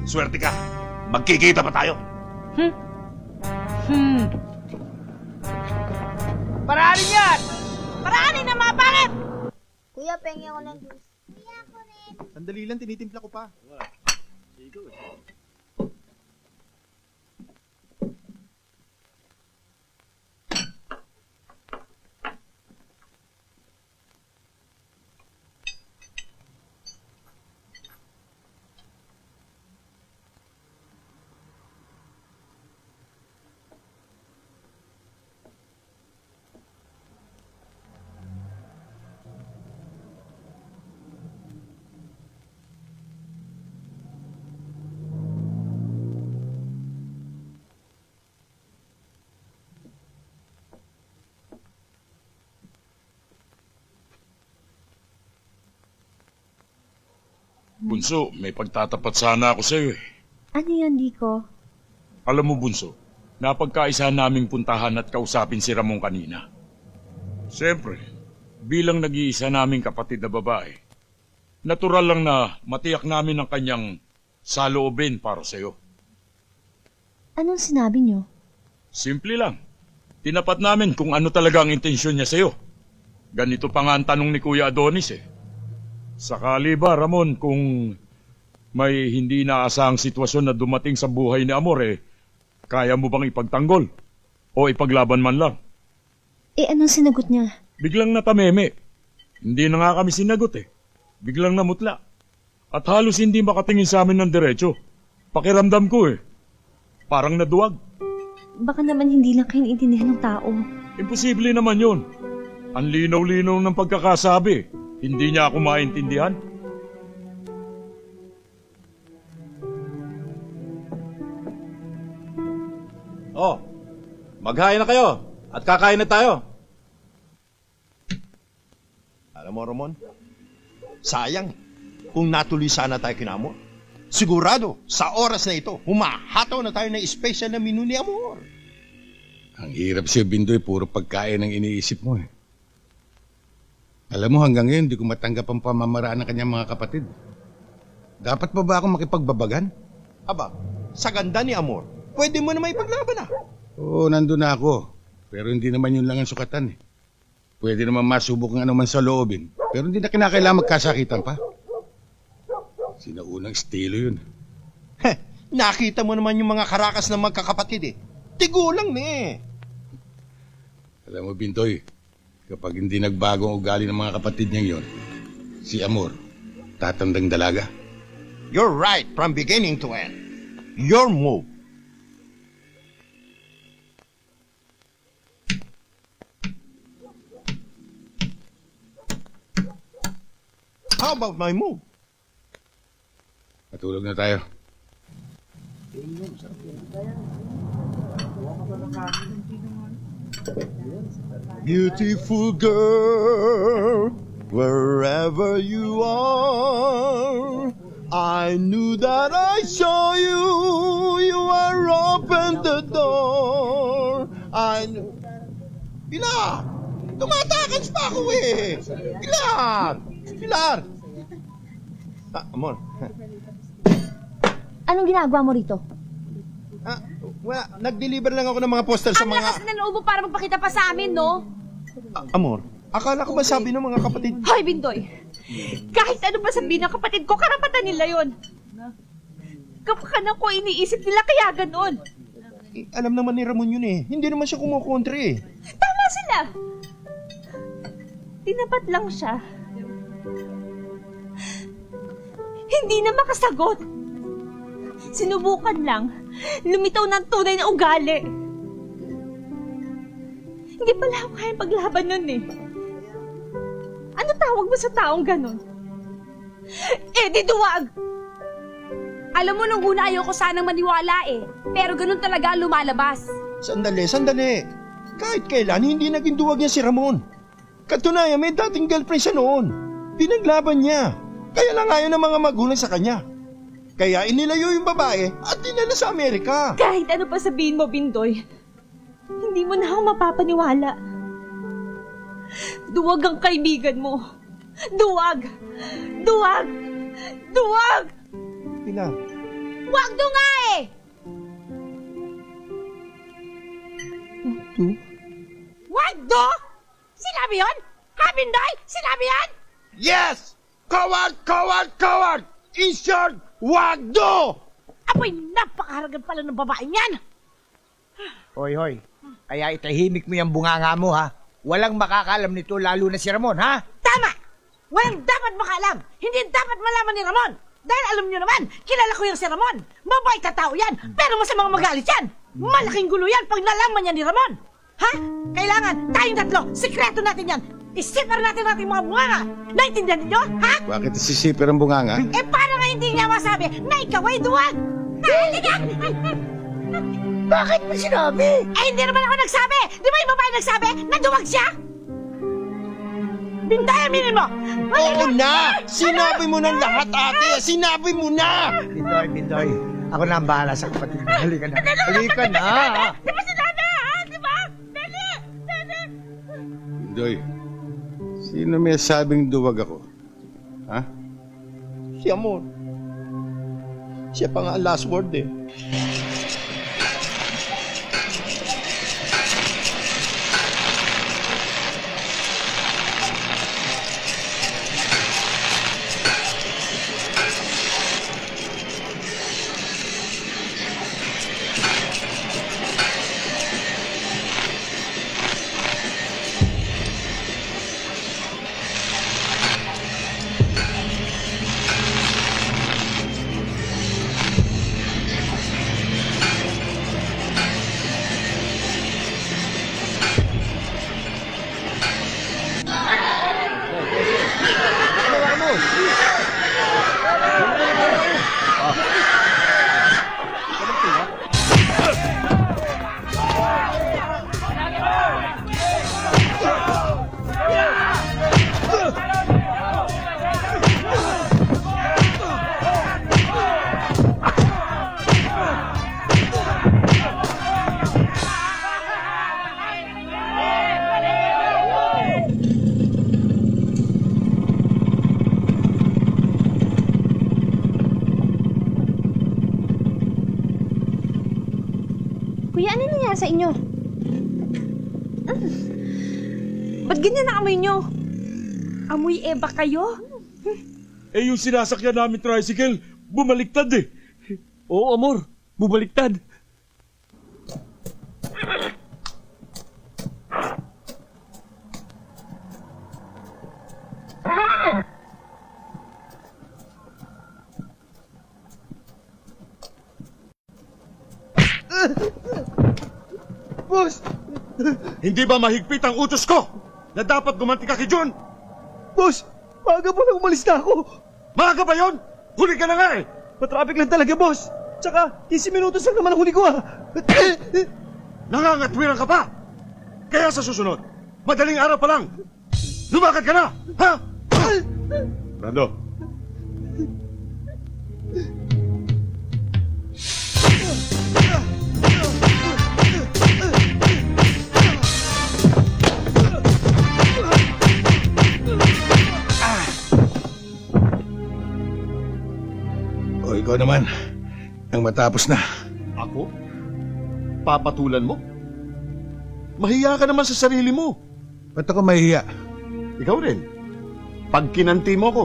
Speaker 8: Swerte ka. Magkikita pa tayo.
Speaker 3: Paranin yan!
Speaker 2: Paraanin na mga pangit!
Speaker 11: Kuya, pengi ako ng juice.
Speaker 3: Sandali lang, tinitimpla ko pa.
Speaker 14: Bunso, may pagtatapat sana ako sa'yo eh.
Speaker 11: Ano yan, Dico?
Speaker 14: Alam mo, Bunso, napagkaisahan naming puntahan at kausapin si Ramon kanina. Siyempre, bilang nag-iisa naming kapatid na babae, natural lang na matiyak namin ang kanyang saloobin para sa'yo.
Speaker 11: Anong sinabi niyo?
Speaker 14: Simple lang. Tinapat namin kung ano talaga ang intensyon niya sa'yo. Ganito pa nga ang tanong ni Kuya Adonis eh. Sakali ba, Ramon, kung may hindi inaasahang sitwasyon na dumating sa buhay ni Amor kaya mo bang ipagtanggol? O ipaglaban man lang?
Speaker 11: Anong sinagot niya?
Speaker 14: Biglang natameme. Hindi na nga kami sinagot Biglang namutla. At halos hindi makatingin sa amin ng diretso. Pakiramdam ko Parang naduwag.
Speaker 11: Baka naman hindi lang kayo intindihan ng tao.
Speaker 14: Imposible naman yun. Ang linaw-linaw ng pagkakasabi. Hindi niya ako maintindihan.
Speaker 8: Oh, maghain na kayo at kakain na tayo.
Speaker 9: Alam mo, Ramon, sayang kung natuloy sana tayo kina Amor. Sigurado, sa oras na ito, humahataw na tayo ng special na menu ni Amor.
Speaker 5: Ang hirap siya, Bindoy. Puro pagkain ang iniisip mo Alam mo, hanggang ngayon, di ko matanggap ang pamamaraan ng kanyang mga kapatid. Dapat pa ba ako makipagbabagan?
Speaker 9: Aba, sa ganda ni Amor, pwede mo naman ipaglaban
Speaker 5: Oo, nandun na ako. Pero hindi naman yun lang ang sukatan Pwede naman masubok ng anuman sa loobin. Pero hindi na kinakailangan magkasakitan pa. Sinaunang estilo yun.
Speaker 9: Nakita mo naman yung mga karakas ng magkakapatid Tigulang na
Speaker 5: Alam mo, Bintoy, kapag hindi nagbago ang ugali ng mga kapatid niyang yon, si Amor, tatandang dalaga.
Speaker 9: You're right from beginning to end. Your move. How about my move?
Speaker 5: Matulog na tayo.
Speaker 9: Beautiful girl, wherever you are, I knew that I saw you, you are open the door. I knew... Pilar! Tumatakas pa ako Pilar! Pilar! Amor.
Speaker 11: Anong ginagawa mo rito?
Speaker 9: Wala, nag-deliver lang ako ng mga poster sa
Speaker 13: Ang
Speaker 9: mga...
Speaker 13: lakas na loob mo para magpakita pa sa amin, no?
Speaker 9: Amor, akala ko ba sabi ng mga kapatid?
Speaker 13: Hoy, Bindoy! Kahit ano ba sabihin ng kapatid ko, karapatan nila yon. Kapakanan ko iniisip nila kaya ganon.
Speaker 9: Alam naman ni Ramon yun Hindi naman siya kumukontra
Speaker 13: Tama sila.
Speaker 11: Tinapat lang siya. Hindi na makasagot. Sinubukan lang. Lumitaw ng tunay na ugali. Hindi pala ako kaya paglaban nun eh. Ano tawag mo sa taong ganon? Di duwag!
Speaker 13: Alam mo, nung una ayoko sanang maniwala eh. Pero ganun talaga ang lumalabas.
Speaker 9: Sandali. Kahit kailan, hindi naging duwag niya si Ramon. Katunayan, may dating girlfriend siya noon. Pinaglaban niya. Kaya lang ayaw ng mga magulang sa kanya. Kaya inilayo yung babae at dinala sa Amerika.
Speaker 11: Kahit ano pa sabihin mo, Bindoy, hindi mo na ako mapapaniwala. Duwag ang kaibigan mo. Duwag! Duwag! Duwag!
Speaker 9: Pilar.
Speaker 13: Wag do nga eh!
Speaker 2: Wagdo? Sinabi yun? Ha, Bindoy? Sinabi yan?
Speaker 9: Yes! Coward! In short, wagdo!
Speaker 2: Apoy, napakaharagan pala ng babaeng yan.
Speaker 3: Hoy. Kaya itahimik mo yung bunganga mo, ha? Walang makakalam nito, lalo na si Ramon, ha?
Speaker 2: Tama! Walang dapat makaalam. Hindi dapat malaman ni Ramon. Dahil alam niyo naman, kilala ko yung si Ramon. Mabait na tao yan, pero masamang magalit yan. Malaking gulo yan pag nalaman niya ni Ramon. Ha? Kailangan, tayong tatlo, sikreto natin yan. Isipar natin ating mga bunganga. Naintindihan niyo? Ha?
Speaker 5: Bakit sisipir ang bunganga?
Speaker 2: Para nga hindi niya masabi na ikaw ay duwag.
Speaker 3: Bakit mo sinabi?
Speaker 2: Hindi naman ako nagsabi. Di ba yung babae nagsabi na duwag siya? Binday, aminin mo.
Speaker 9: Oo na! Sinabi mo ng lahat, ate! Sinabi mo na!
Speaker 3: Bindoy. Ako na ang bahala sa kapatid. Halika na. Halika na.
Speaker 2: Di ba sinabi, ha? Di ba? Dali!
Speaker 5: Doy, sino may sabing duwag ako? Ha?
Speaker 9: Si Amor. Siya pa nga ang last word eh.
Speaker 11: Kuya, ano nangyari sa inyo? Ba't ganyan na amoy nyo?
Speaker 13: Amoy Eva kayo?
Speaker 14: Yung sinasakyan namin tricycle, bumaliktad eh.
Speaker 6: Oo, Amor. Bumaliktad.
Speaker 3: Boss!
Speaker 9: Hindi ba mahigpit ang utos ko na dapat gumanti ka kay John?
Speaker 3: Boss! Maaga po na umalis na ako.
Speaker 9: Maaga ba yun? Huli ka na nga eh!
Speaker 3: Matraffic lang talaga, boss. Tsaka, 15 minutos lang naman ang huli ko, ha?
Speaker 9: Nangangatwiran ka pa! Kaya sa susunod, madaling araw pa lang, lumakad ka na! Ha?
Speaker 5: Brando, o ikaw naman, ang matapos na.
Speaker 9: Ako? Papatulan mo? Mahiya ka naman sa sarili mo.
Speaker 5: Ba't ako mahihiya?
Speaker 9: Ikaw rin. Pag kinanti mo ko,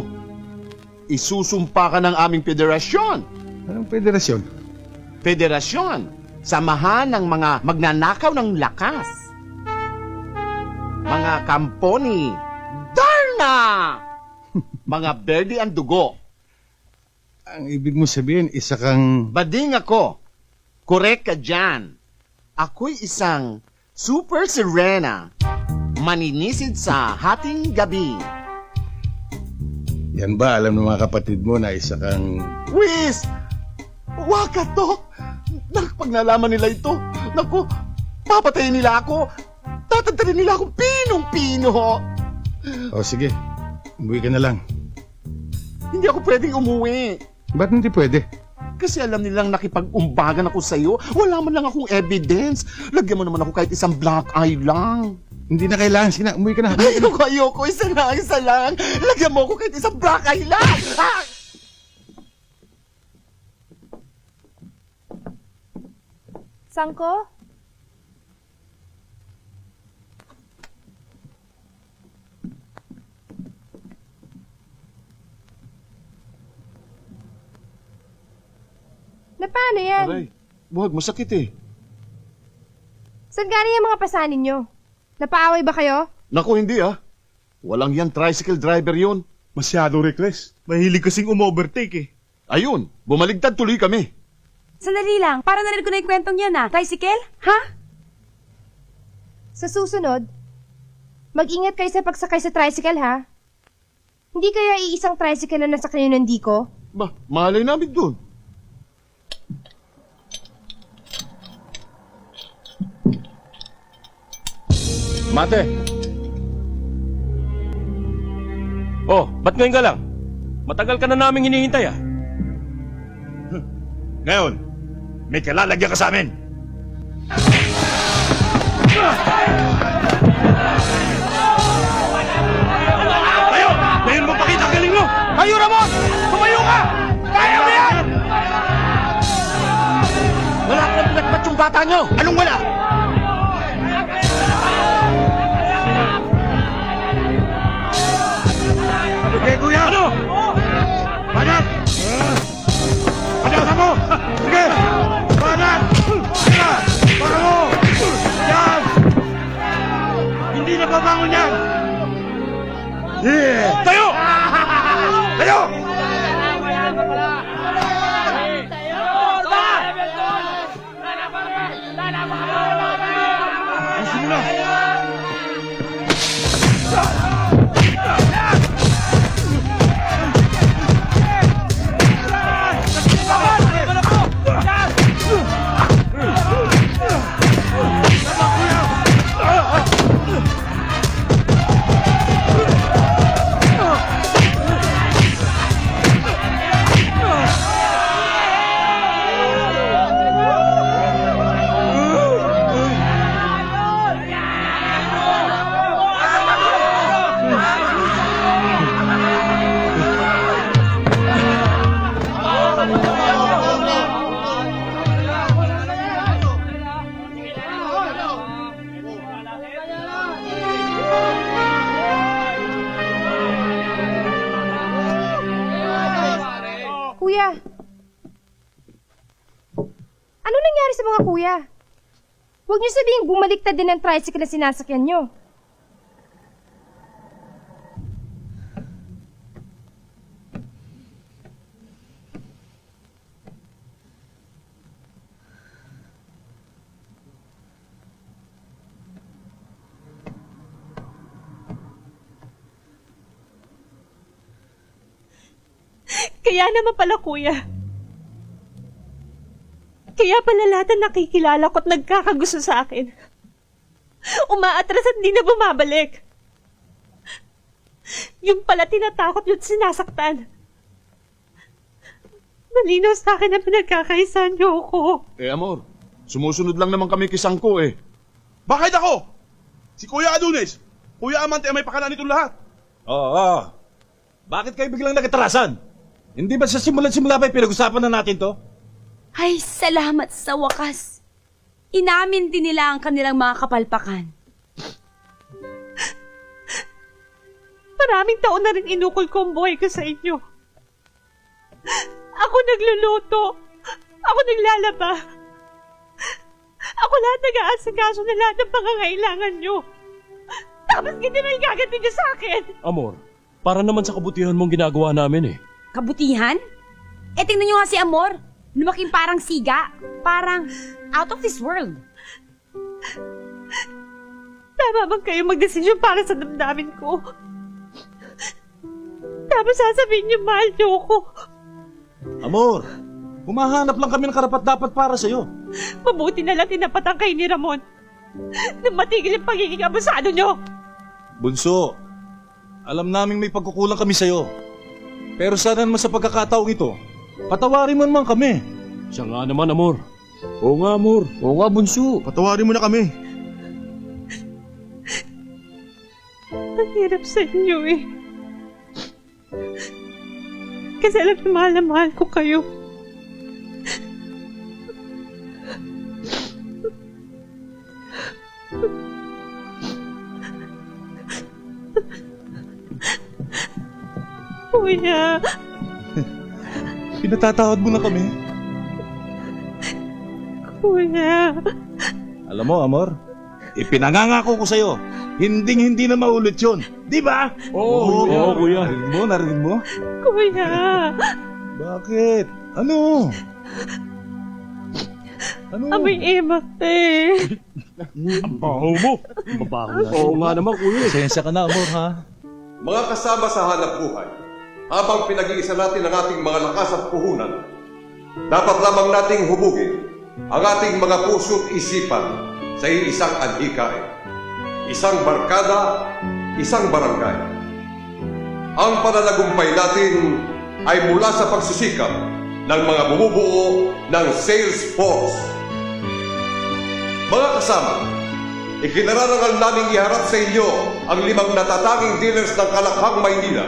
Speaker 9: isusumpa ka ng aming federasyon.
Speaker 5: Anong federasyon?
Speaker 9: Federasyon. Samahan ng mga magnanakaw ng lakas. Mga kampo ni
Speaker 15: Serena! Mga berde ang dugo.
Speaker 5: Ang ibig mo sabihin, isa kang...
Speaker 15: Bading ako. Correct ka dyan. Ako'y isang Super Serena. Maninisid sa hating gabi.
Speaker 5: Yan ba, alam ng mga kapatid mo na isa kang...
Speaker 15: Whis! Waka to! Pag nalaman nila ito, naku, papatayin nila ako. Tatantarin nila akong pinong-pino.
Speaker 5: O sige, umuwi ka na lang.
Speaker 15: Hindi ako pwedeng umuwi.
Speaker 5: Ba't hindi pwede?
Speaker 15: Kasi alam nilang nakipag-umbagan ako sa'yo. Wala man lang akong evidence. Lagyan mo naman ako kahit isang black eye lang.
Speaker 5: Hindi na kailangan, sige na, umuwi ka na.
Speaker 15: Ayoko, isa lang. Lagyan mo ako kahit isang black eye lang. Ah!
Speaker 4: Sangko?
Speaker 11: Na paano yan?
Speaker 15: Aray, buhag, masakit eh.
Speaker 11: Saan galing yung mga pasanin nyo? Napaaway ba kayo?
Speaker 15: Naku, hindi ah. Walang yan tricycle driver yun.
Speaker 6: Masyado reckless. Mahilig kasing umovertake eh.
Speaker 15: Ayun, bumaligtad tuloy kami.
Speaker 13: Sandali lang, para narinig ko na yung kwentong yan Tricycle? Ha?
Speaker 11: Sa susunod, mag-ingat kayo sa pagsakay sa tricycle, ha? Hindi kaya iisang tricycle na nasakyan yun ng Diko?
Speaker 15: Ba, malay namin dun.
Speaker 10: Mate! Oh, ba't ngayon ka lang? Matagal ka na naming hinihintay ah.
Speaker 14: Ngayon, may kalalagyan ka sa amin. Tayo! Ngayon mo pakita ang galing mo!
Speaker 6: Kayo, Ramon! Tumayo ka! Kaya mo yan!
Speaker 15: Wala ka nang pinagbat yung bata nyo!
Speaker 6: Anong wala? Sige, kuya! Ano? Banat! Banat ako! Sige! Banat! Para mo! Yan! Hindi na babangon yan! Yeah! Tayo! Tayo! Gusto mo na!
Speaker 11: Kuya! Ano nangyari sa mga kuya? Huwag niyo sabihing bumaliktad din ang tricycle na sinasakyan niyo.
Speaker 12: Kaya naman pala, kuya. Kaya pala lahat na nakikilala ko at nagkakagusto sa akin. Umaatras at di na bumabalik. Yung pala tinatakot yun sinasaktan. Malinaw sa akin na pinagkakaisahan niyo ako.
Speaker 8: Amor, sumusunod lang naman kami kisang ko eh.
Speaker 6: Bakit ako? Si Kuya Adonis. Kuya Amante may pakanan nitong lahat.
Speaker 16: Oo. Bakit kayo biglang nagkatarasan? Hindi ba sa simula pa pinag-usapan na natin to?
Speaker 13: Ay, salamat sa wakas. Inamin din nila ang kanilang mga kapalpakan.
Speaker 12: Maraming taon na rin inukol ko ang buhay ko sa inyo. Ako nagluluto. Ako naglalaba. Ako lahat nag-aasikaso na lahat ng pangangailangan nyo. Tapos ganyan na igaganti niyo sa akin.
Speaker 10: Amor, Para naman sa kabutihan mong ginagawa namin eh.
Speaker 13: Kabutihan? Eh, tingnan nyo nga si Amor. Lumaking parang siga. Parang out of this world.
Speaker 12: Tama bang kayo magdesisyon para sa damdamin ko? Tapos sasabihin niyo, mahal niyo ako.
Speaker 16: Amor, humahanap lang kami ng karapat-dapat para sa'yo.
Speaker 12: Mabuti na lang tinapatan kayo ni Ramon. Nang matigil yung pagiging abusado niyo.
Speaker 16: Bunso, alam naming may pagkukulang kami sa'yo. Pero sana naman sa pagkakataong ito, patawarin mo naman kami.
Speaker 10: Siya nga naman, Amor.
Speaker 16: Oo nga, Amor.
Speaker 10: Oo nga, Bunso.
Speaker 16: Patawarin mo na kami.
Speaker 12: Ang hirap sa inyo eh. Kasi alam na mahal ko kayo. Kuya.
Speaker 16: Pinatatawad mo na kami.
Speaker 12: Kuya.
Speaker 16: Alam mo, Amor, ipinangangako ko sa'yo, hindi na maulit yun. Di ba?
Speaker 10: Oo, Kuya.
Speaker 16: Narinig mo?
Speaker 12: Kuya.
Speaker 16: Bakit? Ano?
Speaker 12: Amoy emak eh.
Speaker 14: Ang baho mo.
Speaker 16: Mabaho na.
Speaker 10: Oo nga naman, Kuya.
Speaker 16: Pasensya ka na, Amor, ha?
Speaker 9: Mga kasama sa hanap buhay, habang pinag-iisa natin ang ating mga lakas at puhunan, dapat lamang nating hubugin ang ating mga puso't isipan sa isang adhikain, isang barkada, isang barangay. Ang pananagumpay natin ay mula sa pagsisikap ng mga bumubuo ng sales force. Mga kasama, ikinararangal naming iharap sa inyo ang 5 natatanging dealers ng Kalakhang, Maynila.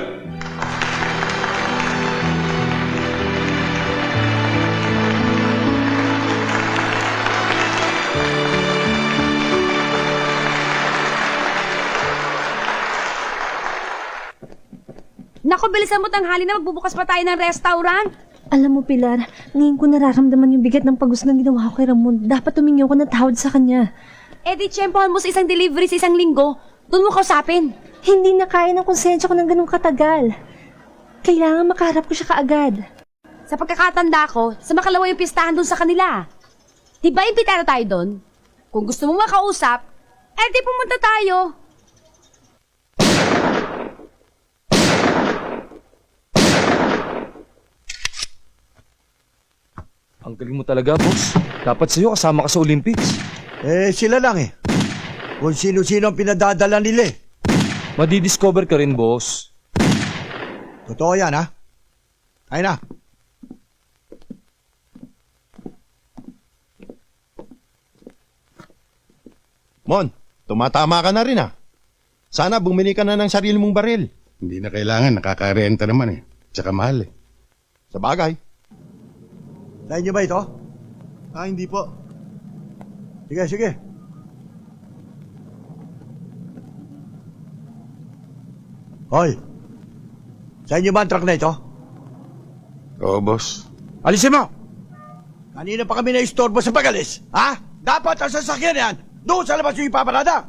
Speaker 13: Naku, bilisan mo tanghali na magbubukas pa tayo ng restaurant.
Speaker 12: Alam mo, Pilar, ngayon ko nararamdaman yung bigat ng pagos ng ginawa ko kay Ramon. Dapat tumingi ako ng tawad sa kanya.
Speaker 13: Eh di, tsempohan mo sa isang delivery sa isang linggo. Doon mo kausapin.
Speaker 12: Hindi na kaya ng konsensya ko ng ganung katagal. Kailangan makaharap ko siya kaagad.
Speaker 13: Sa pagkakatanda ko, sa makalawa yung pistahan doon sa kanila. Di ba imbitara tayo doon? Kung gusto mong makausap, eh di pumunta tayo.
Speaker 6: Ang galing mo talaga, boss. Dapat sa'yo kasama ka sa Olympics.
Speaker 15: Eh, sila lang eh. Kung sino-sino ang pinadadala nila eh.
Speaker 6: Madidiscover ka rin, boss.
Speaker 15: Totoo yan, ha? Ayun na.
Speaker 9: Mon, tumatama ka na rin, Sana bumili ka na ng sarili mong baril.
Speaker 5: Hindi na kailangan, nakakarenta naman eh. Tsaka mahal eh.
Speaker 9: Sa bagay.
Speaker 15: Sa inyo ba ito?
Speaker 16: Hindi po.
Speaker 15: Sige, sige. Hoy, sa inyo ba ang truck na ito?
Speaker 5: Oo, boss.
Speaker 15: Alisin mo! Kanina pa kami na-istorbo sa pagalis, ha? Dapat ang sasakyan yan doon sa labas yung ipaparada.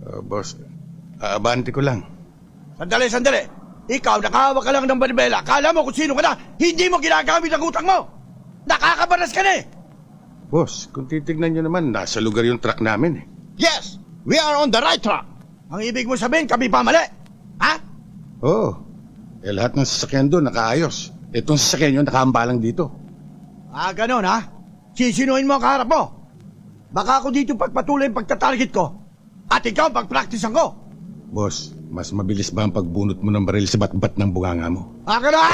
Speaker 5: Oo, boss. Aabante ko lang.
Speaker 15: Sandali, sandali. Ikaw, nakahawak ka lang ng banibela. Kala mo kung sino ka na, hindi mo ginagamit ang utang mo. Nakakabaras ka na eh.
Speaker 5: Boss, kung titignan nyo naman, nasa lugar yung truck namin eh.
Speaker 15: Yes, we are on the right track. Ang ibig mo sabihin, kami pa mali. Ha?
Speaker 5: Oo. Eh, lahat ng sasakyan doon nakaayos. Itong sasakyan nyo nakahambalang dito.
Speaker 15: Ah, ganun ha? Sisinuhin mo ang kaharap mo. Baka ako dito pagpatuloy ang pagtatarget ko. At ikaw pagpraktisan ko.
Speaker 5: Boss, mas mabilis ba ang pagbunot mo ng baril sa bat-bat ng bunganga mo?
Speaker 15: Aka na!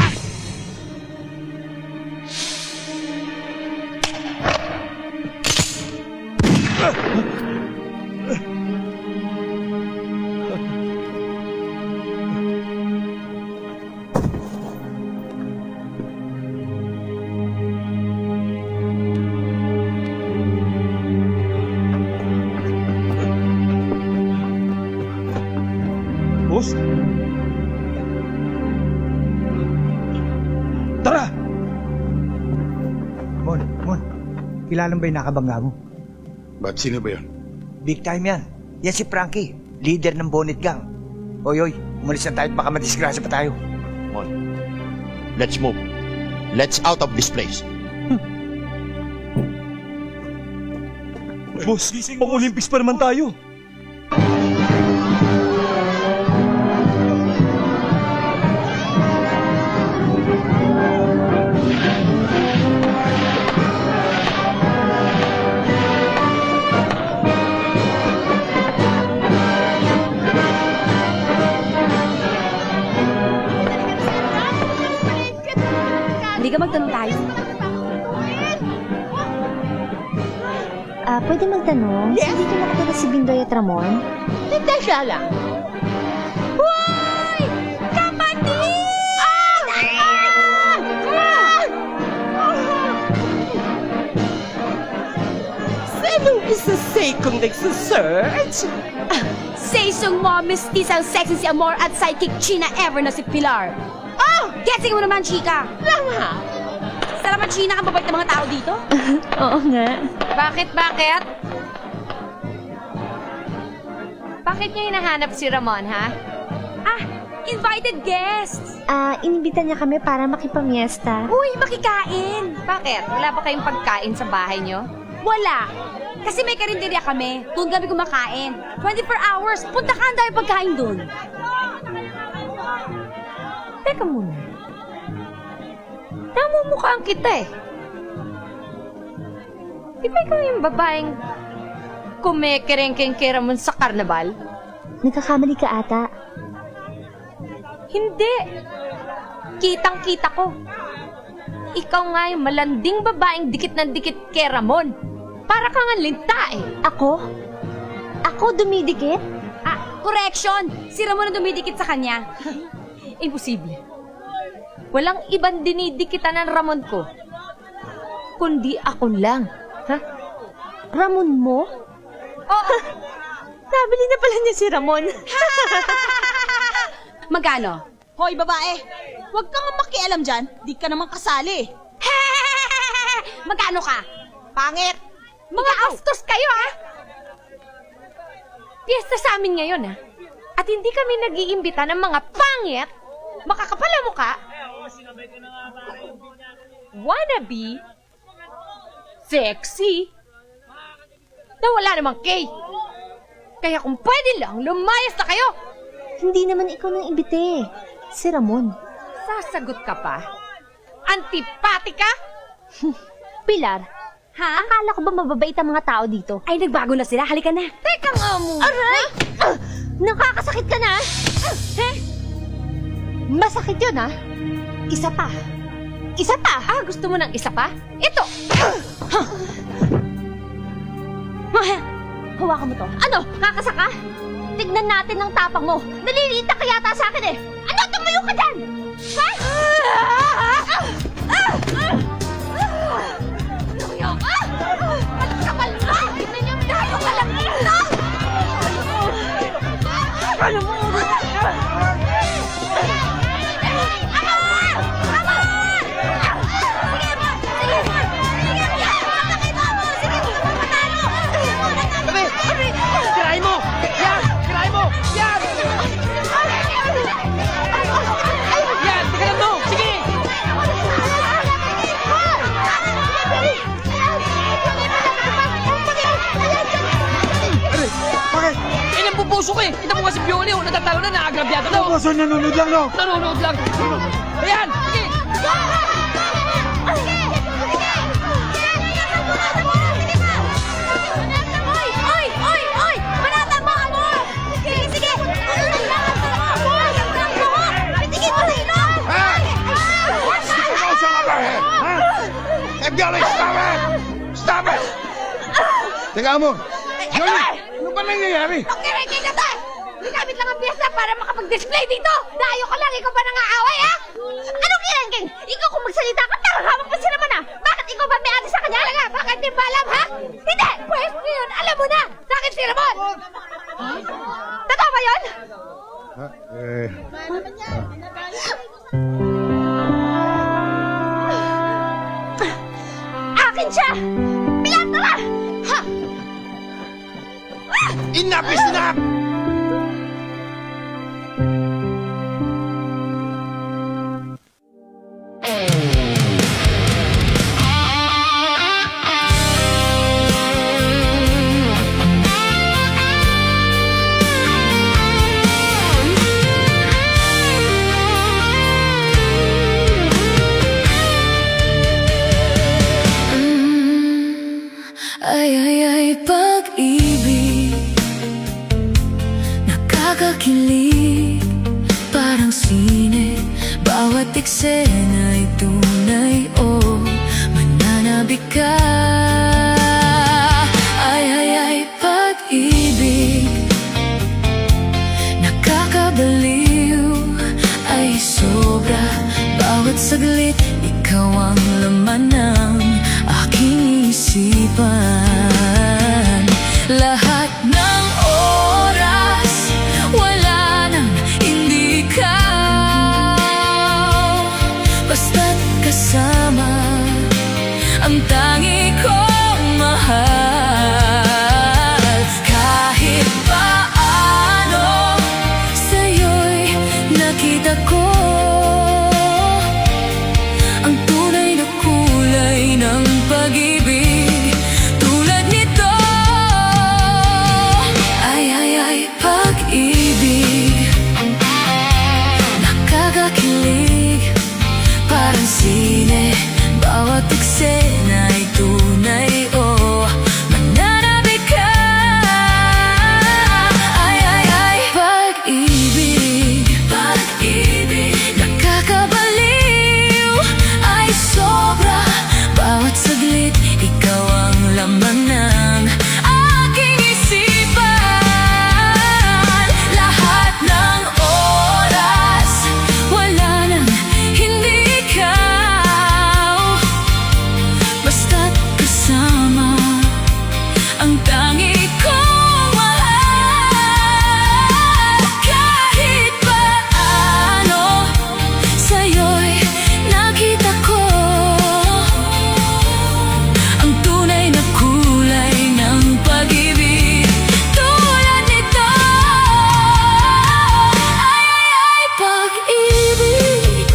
Speaker 16: Boss? Tara!
Speaker 3: Mon, kilala mo ba yung nakabangga mo?
Speaker 5: Ba't sino ba yun?
Speaker 3: Big time yan. Yan si Frankie, leader ng Bonnet Gang. Oy, Umalis na tayo at baka madisgrasya pa tayo.
Speaker 9: Mon, let's move. Let's out of this place.
Speaker 6: Boss, pang-Olympics pa naman tayo.
Speaker 13: Hindi ka magtanong tayo.
Speaker 11: Pwede magtanong?
Speaker 2: Yes?
Speaker 11: Hindi ko nakatala si Bindoy at Ramon?
Speaker 2: Hindi siya lang.
Speaker 13: Hoy! Kapatid!
Speaker 2: Sinong isa-say kung nagsasearch?
Speaker 13: Say-sung mo, mistis ang sexy si Amor at sidekick China ever na si Pilar. Oh! Getsing mo naman, chika!
Speaker 2: Lang
Speaker 13: Salamat, China, ang babait ng mga tao dito.
Speaker 11: Oo nga.
Speaker 4: Bakit? Bakit niya hinahanap si Ramon, ha?
Speaker 13: Invited guests!
Speaker 11: Inibita niya kami para makipamiesta.
Speaker 13: Uy, makikain!
Speaker 4: Bakit? Wala ba kayong pagkain sa bahay niyo?
Speaker 13: Wala! Kasi may karinderya kami. Doon kami kumakain. 24 hours. Punta ka, ang dami pagkain doon.
Speaker 4: Teka muna. Namumukhaan kita eh. Di ba ikaw yung babaeng kumekerengkeng kay Ramon sa karnabal?
Speaker 11: Nagkakamali ka ata.
Speaker 4: Hindi. Kitang-kita ko. Ikaw nga yung malanding babaeng dikit ng dikit kay Ramon. Para kang ang linta eh.
Speaker 11: Ako? Ako dumidikit?
Speaker 13: Correction! Si Ramon ang dumidikit sa kanya.
Speaker 4: Imposible. Walang ibang dinidikitan ng Ramon ko. Kundi ako lang. Ha?
Speaker 11: Ramon mo?
Speaker 4: Oo.
Speaker 12: Nabili na pala niya si Ramon.
Speaker 13: Magkano?
Speaker 2: Hoy, babae! Huwag kang makialam dyan. Di ka naman kasali.
Speaker 13: Magkano ka?
Speaker 2: Pangit!
Speaker 4: Mga astos kayo, ha? Piyesta sa amin ngayon, ha? At hindi kami nag-iimbita ng mga pangit, makakapala mukha, wannabe, sexy, na wala namang kay. Kaya kung pwede lang, lumayas na kayo!
Speaker 11: Hindi naman ikaw nang imbite. Si Ramon.
Speaker 4: Sasagot ka pa? Antipatika?
Speaker 11: Pilar,
Speaker 13: Ha?
Speaker 11: akala ko ba mababait ang mga tao dito?
Speaker 13: Ay, nagbago na sila. Halika na.
Speaker 4: Teka nga muna.
Speaker 11: Aray! Nakakasakit ka na! Masakit yun, ha? Isa pa. Isa pa!
Speaker 4: Gusto mo ng isa pa? Ito!
Speaker 11: Hawakan mo to. Ano? Kakasaka? Tignan natin ang tapang mo. Naliliita ka yata sa akin eh. Ano? Tumayo ka dyan! Ha? Tumayo ka! Kapal mo! Tignan niyo, tayo ka lang dito! Ano mo?
Speaker 6: Kiray mo! Yan! Kiray mo! Yan! Yan! Tignan mo! Sige!
Speaker 3: Bakit?
Speaker 6: Nampupuso ko eh! Ito mo nga si Pioli, natatalo na, naagrabyado na!
Speaker 3: Boso, nanonood lang, no?
Speaker 6: Nanonood lang! Ayan! Sige!
Speaker 13: Oy! Manatan mo, Amor! Sige! Pitigin mo sa ilong!
Speaker 5: Pioli, stop it! Stop it! Teka, Amor. Pioli, ano ba nangyayari?
Speaker 4: Okay, ka to! Ginamit lang ang piyesta para makapag-display dito! Dayo ka lang, ikaw ba nangaaway, ha? Anong kirangking? Ikaw kung magsalita ka, tarahawak pa si Ramon, ha? Bakit ikaw ba may ate sa kanya? Talaga, bakit di ba alam, ha? Hindi! Pwes ngayon, alam mo na! Sa akin si Ramon! Totoo ba yun? Akin siya! Pilar, tara! Ha!
Speaker 9: Enough is enough!
Speaker 17: eksena'y tunay o mananabik ka. Ay, pag-ibig, nakakabaliw, ay sobra. Bawat saglit, ikaw ang laman ng aking isipan. Lahat ng oras, wala nang hindi ka. Basta't kasama, ang tangi kong mahal. Kahit paano, sa'yo'y nakita ko ang tunay na kulay ng pag-ibig. Tulad nito, ay, pag-ibig, nakakakilig, parang sine. Bawat eksena ay tunay o mananabik ka. Ay, pag-ibig, nakakabaliw, ay sobra. Bawat saglit, ikaw ang laman ng aking isipan. Lahat ng oras, wala nang hindi ikaw. Basta't kasama, ang tangi kong mahal. Kahit paano, sa'yo'y nakita ko ang tunay na kulay ng pag-ibig. Tulad nito, ay, pag-ibig.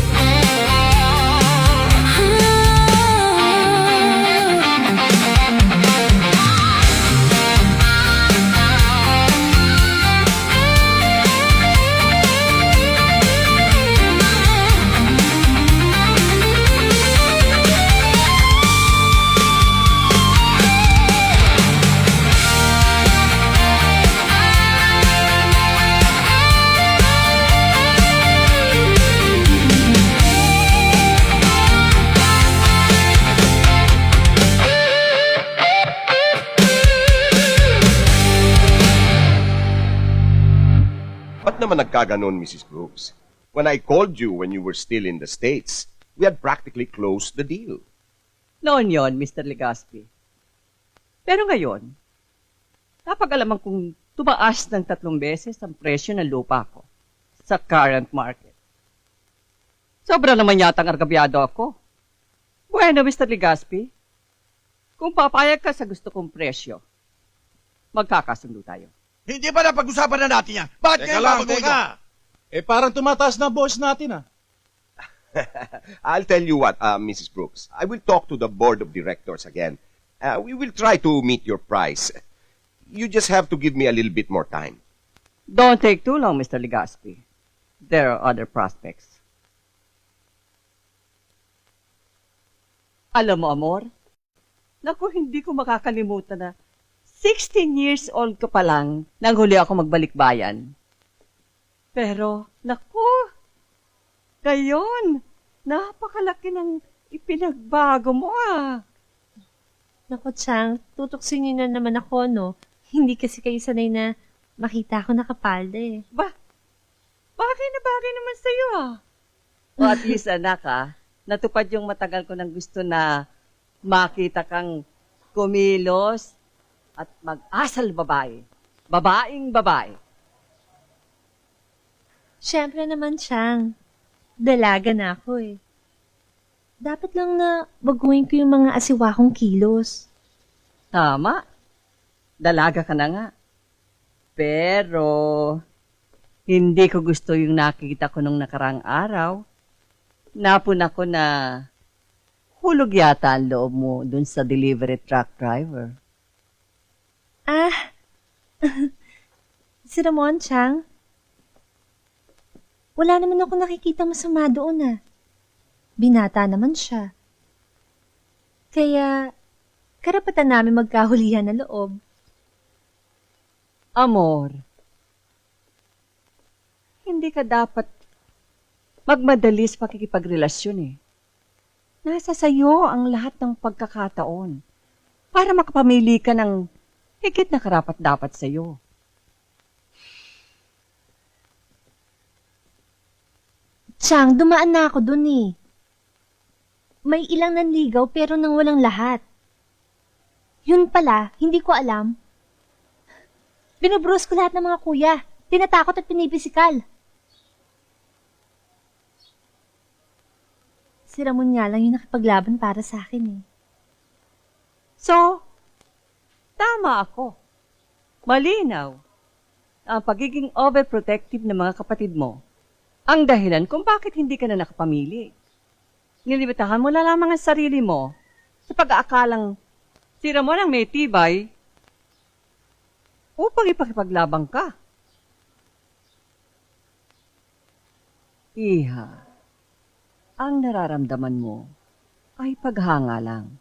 Speaker 9: Ba't naman nagkaganon, Mrs. Brooks? When I called you when you were still in the States, we had practically closed the deal.
Speaker 18: Noon yon, Mr. Legaspi. Pero ngayon, napag-alaman kong tumaas ng 3 beses ang presyo ng lupa ko sa current market. Sobra naman yata ang argabyado ako. Bueno, Mr. Legaspi, kung papayag ka sa gusto kong presyo, magkakasundo tayo.
Speaker 15: Hindi ba napag-usapan na natin yan? Bakit
Speaker 16: Teka
Speaker 15: kayo
Speaker 16: lang,
Speaker 15: babaguhin
Speaker 16: teka. Parang tumataas na boss natin,
Speaker 9: I'll tell you what, Mrs. Brooks. I will talk to the board of directors again. We will try to meet your price. You just have to give me a little bit more time.
Speaker 18: Don't take too long, Mr. Legaspi. There are other prospects. Alam mo, Amor, naku, hindi ko makakalimutan na 16 years old ka pa lang nang huli ako magbalik bayan. Pero, naku, ngayon, napakalaki ng ipinagbago mo
Speaker 12: Naku, Chang, tutuksin niyo na naman ako, no? Hindi kasi kayo sanay na makita ako nakapalda
Speaker 18: Bagay na bagay naman sa'yo O at least, anak natupad yung matagal ko ng gusto na makita kang kumilos at mag-asal babae. Babaeng babae.
Speaker 12: Siyempre naman, Chang. Dalaga na ako Dapat lang na baguhin ko yung mga asiwa kong kilos.
Speaker 18: Tama. Dalaga ka na nga. Pero, hindi ko gusto yung nakita ko nung nakarang araw. Napun ako na hulog yata ang loob mo dun sa delivery truck driver.
Speaker 12: Si Ramon, Chang? Wala naman ako nakikita masama doon Binata naman siya. Kaya, karapatan namin magkahulihan na loob.
Speaker 18: Amor, hindi ka dapat magmadali sa pakikipagrelasyon eh. Nasa sayo ang lahat ng pagkakataon para makapamili ka ng higit na karapat-dapat sa'yo.
Speaker 12: Chang, dumaan na ako dun eh. May ilang nanligaw pero nang walang lahat. Yun pala, hindi ko alam. Binubrus ko lahat ng mga kuya. Tinatakot at pinipisikal. Si Ramon nga lang yung nakipaglaban para sa akin eh.
Speaker 18: So, tama ako. Malinaw. Ang pagiging overprotective ng mga kapatid mo ang dahilan kung bakit hindi ka na nakapamili. Nilibitahan mo na lamang ang sarili mo sa pag-aakalang si Ramon ang may tibay upang ipakipaglabang ka. Iha, ang nararamdaman mo ay paghanga lang.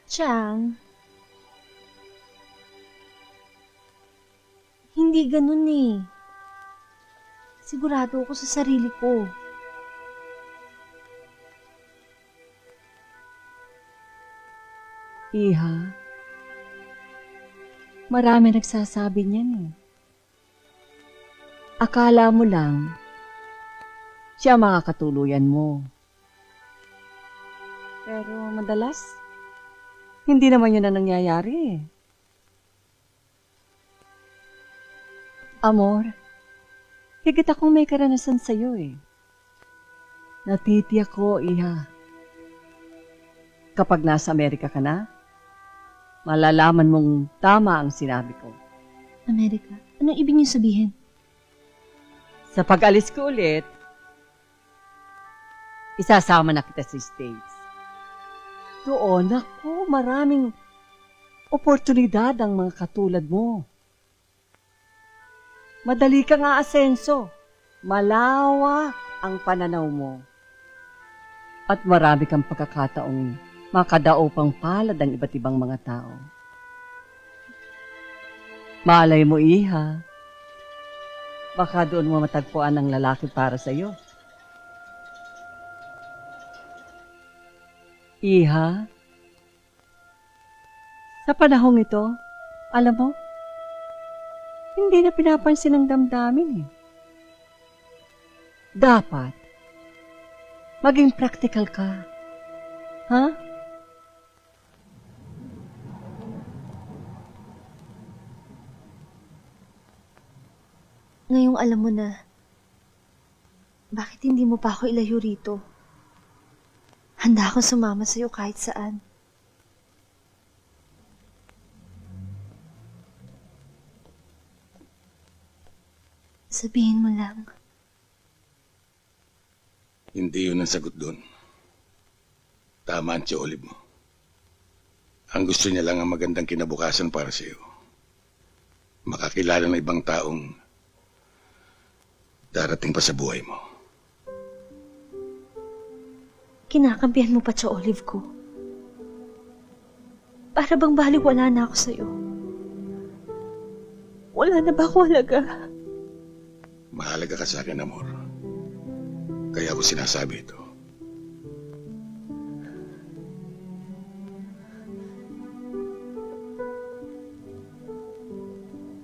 Speaker 12: Chang, hindi ganun eh. Sigurado ako sa sarili ko.
Speaker 18: Iha, marami nagsasabi niyan eh. Akala mo lang, siya makakatuluyan mo. Pero madalas, hindi naman yun ang nangyayari eh. Amor, higit akong may karanasan sa'yo eh. Natitiyak ko, Iha. Kapag nasa Amerika ka na, malalaman mong tama ang sinabi ko.
Speaker 12: Amerika? Anong ibig niyo sabihin?
Speaker 18: Sa pag-alis ko ulit, isasama na kita sa States. Doon, ako, maraming oportunidad ang mga katulad mo. Madali kang aasenso. Malawak ang pananaw mo. At marami kang pagkakataong makadaopang palad ang iba't ibang mga tao. Malay mo, Iha. Baka doon mo matagpuan ang lalaki para sa iyo. Iha, sa panahong ito, alam mo, hindi na pinapansin ang damdamin eh. Dapat, maging practical ka. Ha?
Speaker 12: Ngayong alam mo na, bakit hindi mo pa ako ilayo rito? Handa akong sumama sa'yo kahit saan. Sabihin mo lang.
Speaker 5: Hindi yun ang sagot doon. Tama ang Tio Olive mo. Ang gusto niya lang ang magandang kinabukasan para sa iyo. Makakilala ng ibang taong darating pa sa buhay mo.
Speaker 12: Kinakampihan mo pa sa Olive ko. Para bang baliwala na ako sa'yo. Wala na ba ako halaga?
Speaker 5: Mahalaga ka sa akin, amor. Kaya ako sinasabi ito.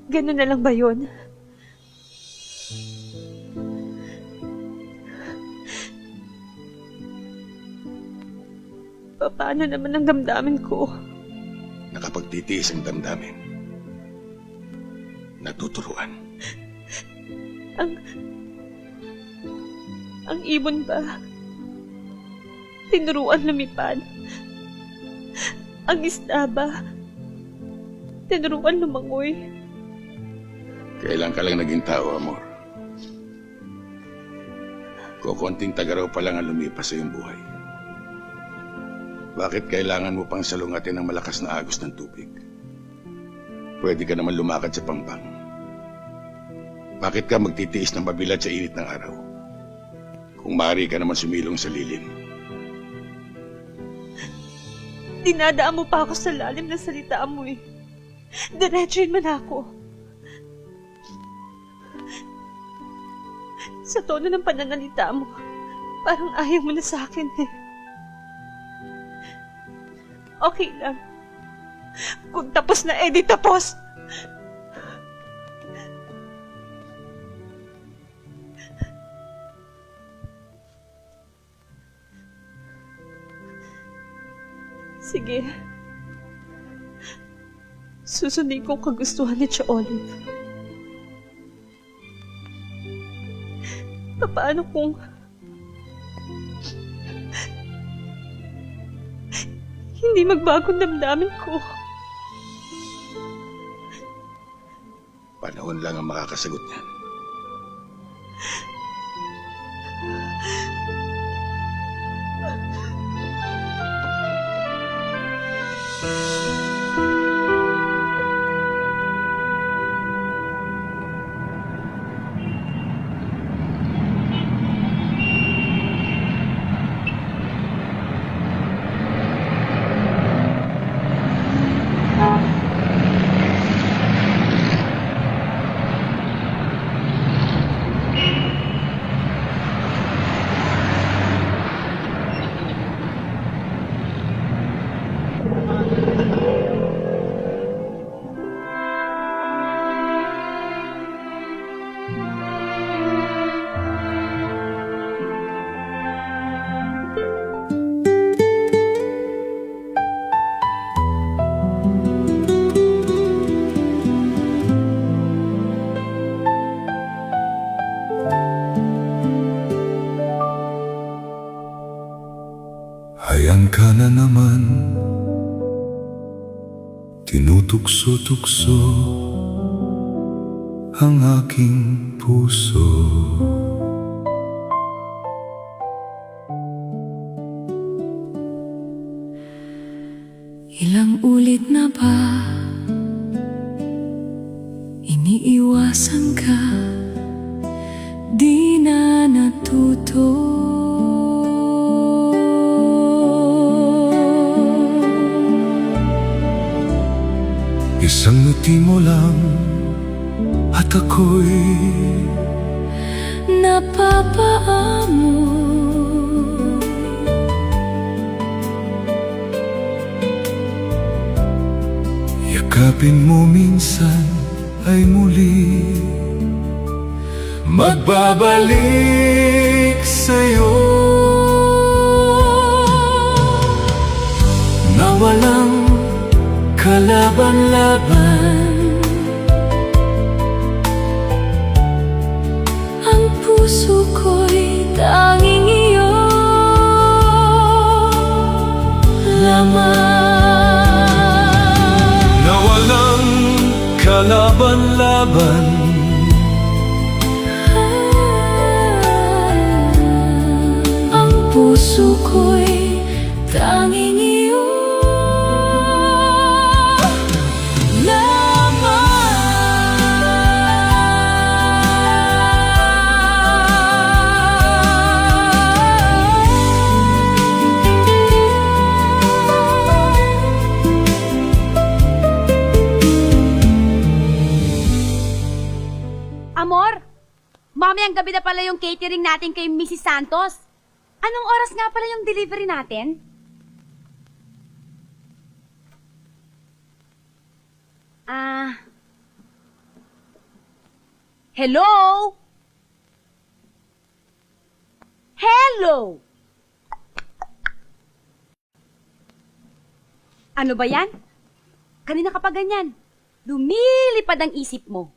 Speaker 12: Ganun na lang ba yun? Paano naman ang damdamin ko?
Speaker 5: Nakapagtitiis ang damdamin. Natuturuan.
Speaker 12: Ang ibon ba? Tinuruan lumipad. Ang isda ba? Tinuruan lumangoy.
Speaker 5: Kailan ka lang naging tao, amor? Kukunting tagaraw pa lang ang lumipas sa iyong buhay. Bakit kailangan mo pang salungatin ng malakas na agos ng tubig? Pwede ka naman lumakad sa pampang. Bakit ka magtitiis ng mabilad sa init ng araw? Kung maaari ka naman sumilong sa lilim.
Speaker 12: Dinadaan mo pa ako sa lalim ng salita mo eh. Diretsuin mo na ako. Sa tono ng pananalita mo, parang ayaw mo na sa akin eh. Okay lang. Kung tapos na, edi tapos. Sige. Susundin ko ang kagustuhan ni Tia Olive. Paano kung hindi magbago ang damdamin ko?
Speaker 5: Panahon lang ang makakasagot niyan.
Speaker 1: Ayan ka na naman, tinutukso-tukso ang aking puso.
Speaker 17: Ilang ulit na ba iniiwasan ka, di na natuto?
Speaker 1: Isang ngiti mo lang at ako'y
Speaker 17: napapaamoy.
Speaker 1: yakapin mo minsan ay muli magbabalik sa'yo na walang kalaban-laban.
Speaker 17: Ang puso ko'y tanging iyo lamang.
Speaker 1: Na walang kalaban-laban.
Speaker 17: Ang puso ko'y tanging iyo
Speaker 13: Amor, mamayang gabi na pala yung catering natin kay Mrs. Santos. Anong oras nga pala yung delivery natin? Hello? Hello? Ano ba yan? Kanina ka pa ganyan. Lumilipad ang isip mo.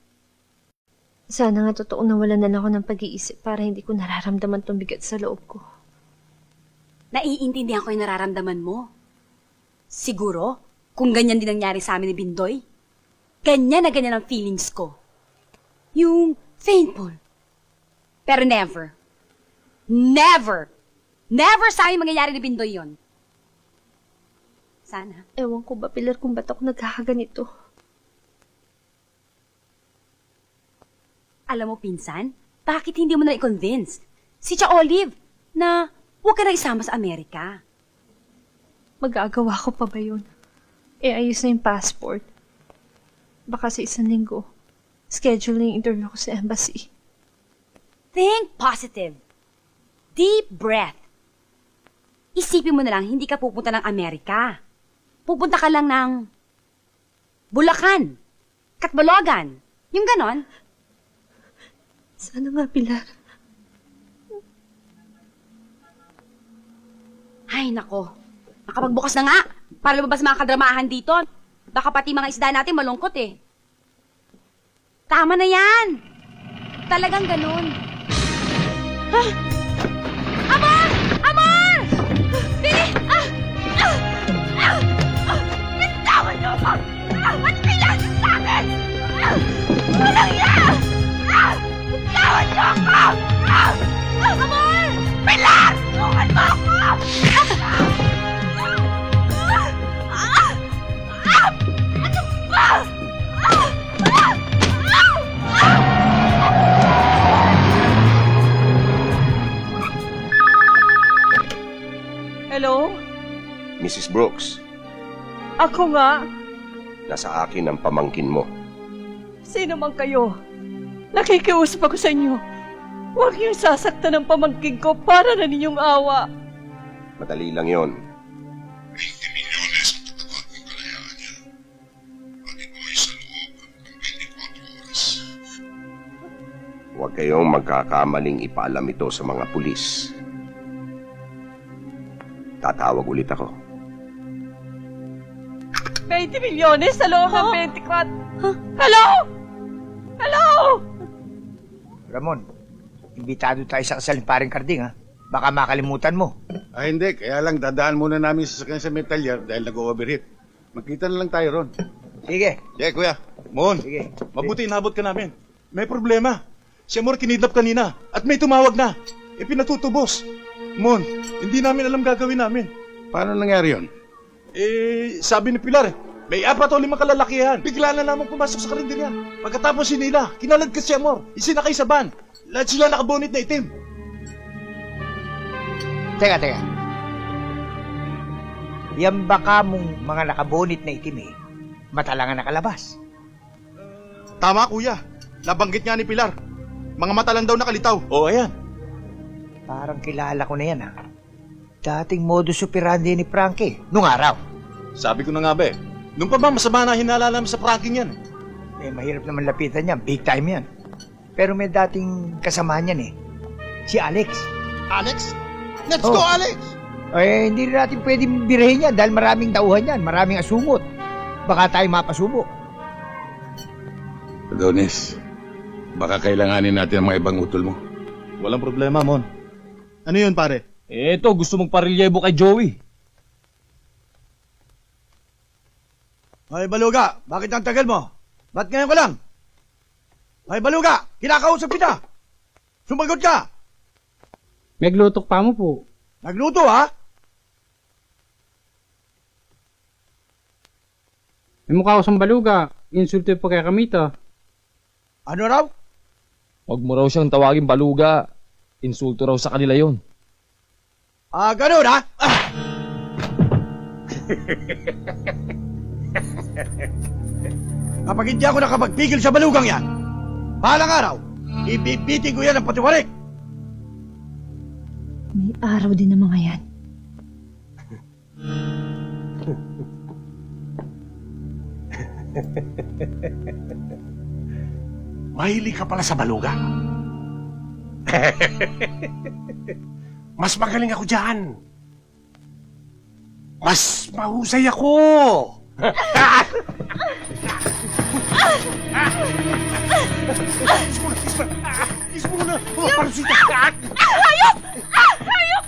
Speaker 12: Sana nga totoo nawalan na ako ng pag-iisip para hindi ko nararamdaman tong bigat sa loob ko.
Speaker 13: Naiintindihan ko yung nararamdaman mo. Siguro, kung ganyan din nangyari sa amin ni Bindoy, ganyan na ganyan ang feelings ko. Yung faintful. Pero never, never sa amin mangyayari ni Bindoy yon. Sana.
Speaker 12: Ewan ko ba, Pilar, kung ba't ako nagkakaganito.
Speaker 13: Alam mo, pinsan, bakit hindi mo na i-convince si Tia Olive na huwag ka na isama sa Amerika?
Speaker 12: Magagawa ko pa ba yun? Ayos na yung passport. Baka sa 1 linggo, schedule na yung interview ko sa embassy.
Speaker 13: Think positive. Deep breath. Isipin mo na lang, hindi ka pupunta ng Amerika. Pupunta ka lang ng Bulacan, Katbalogan. Yung ganon.
Speaker 11: Sana nga, Pilar.
Speaker 13: Ay, nako. Nakapagbukas na nga. Para lumabas mga kadramahan dito. Baka pati mga isda natin malungkot eh. Tama na yan. Talagang ganun. Ha? Amor! Amor! Bili! Bitawan niyo ako! Ba't kailangan sa akin? Walang iya! Bitawan niyo ako! Amor! Pilar! Tulungan mo ako! Ano ba?
Speaker 18: Hello?
Speaker 19: Mrs. Brooks,
Speaker 18: Ako nga.
Speaker 19: nasa akin ang pamangkin mo.
Speaker 18: Sino man kayo? Nakikiusap ako sa inyo. Huwag niyong sasaktan ang pamangkin ko para na ninyong awa.
Speaker 19: Madali lang yon. Huwag kayong magkakamaling ipaalam ito sa mga pulis. Tatawag ulit ako.
Speaker 18: 20 milyones sa loob ng 24. Hello? Hello?
Speaker 3: Ramon, imbitado tayo sa kasal ni paring Karding, ha? Baka makalimutan mo.
Speaker 8: Ah, hindi. Kaya lang dadaan muna namin sa sakyan sa metalyer dahil nag-overheat. Magkita na lang tayo ron.
Speaker 3: Sige.
Speaker 8: Sige, kuya. Mon,
Speaker 3: Sige.
Speaker 8: mabuti inabot ka namin. May problema. Si Amor kinidnap kanina at may tumawag na. Pinatutubos. Mon, hindi namin alam gagawin namin. Paano nangyari yon? Sabi ni Pilar, may 4 o 5 kalalakihan. Bigla na lamang pumasok sa karinderya. Pagkatapos sinila, kinalagkas si Amor. Isinakay sa van. Lahat sila nakabonit na itim.
Speaker 3: Teka. Yan baka mong mga nakabonit na itim eh. Mata lang ang nakalabas.
Speaker 8: Tama, kuya. Nabanggit nga ni Pilar. Mga mata lang daw nakalitaw. Oo, ayan.
Speaker 3: Parang kilala ko na yan, ha? Dating modus operandi ni Frankie, nung araw.
Speaker 8: Sabi ko na nga ba eh. Nung pa ba masama na hinala namin sa pranking yan?
Speaker 3: Mahirap naman lapitan yan. Big time yan. Pero may dating kasama niyan eh. Si Alex.
Speaker 15: Alex? Let's go, Alex!
Speaker 3: Hindi na natin pwedeng birahin yan dahil maraming tauhan yan. Maraming asungot. Baka tayo mapasubo.
Speaker 5: Adonis, baka kailanganin natin ang mga ibang utol mo.
Speaker 8: Walang problema, Mon. Ano yun, pare?
Speaker 10: Eto, gusto mong parilyebo kay Joey.
Speaker 15: Ay, Baluga, bakit ang tagal mo? Ba't ngayon ka lang? Ay, Baluga, kinakausap kita! Sumagot ka!
Speaker 20: Naglutok pa mo po.
Speaker 15: Nagluto, ha?
Speaker 20: May mukha ko sa baluga. Insulto pa kay Kamita.
Speaker 15: Ano raw?
Speaker 10: Huwag mo raw siyang tawagin baluga. Insulto raw sa kanila yon.
Speaker 15: Ganun, ha? Kapag hindi ako nakapagpigil sa balugang yan, balang araw, ibibiting ko yan ng patiwarik.
Speaker 12: May araw din ng mga yan.
Speaker 15: Mahilig ka pala sa baluga. Mas magaling ako dyan. Mas mahusay ako. Ismuna! Parusita!
Speaker 11: Hayop! Hayop!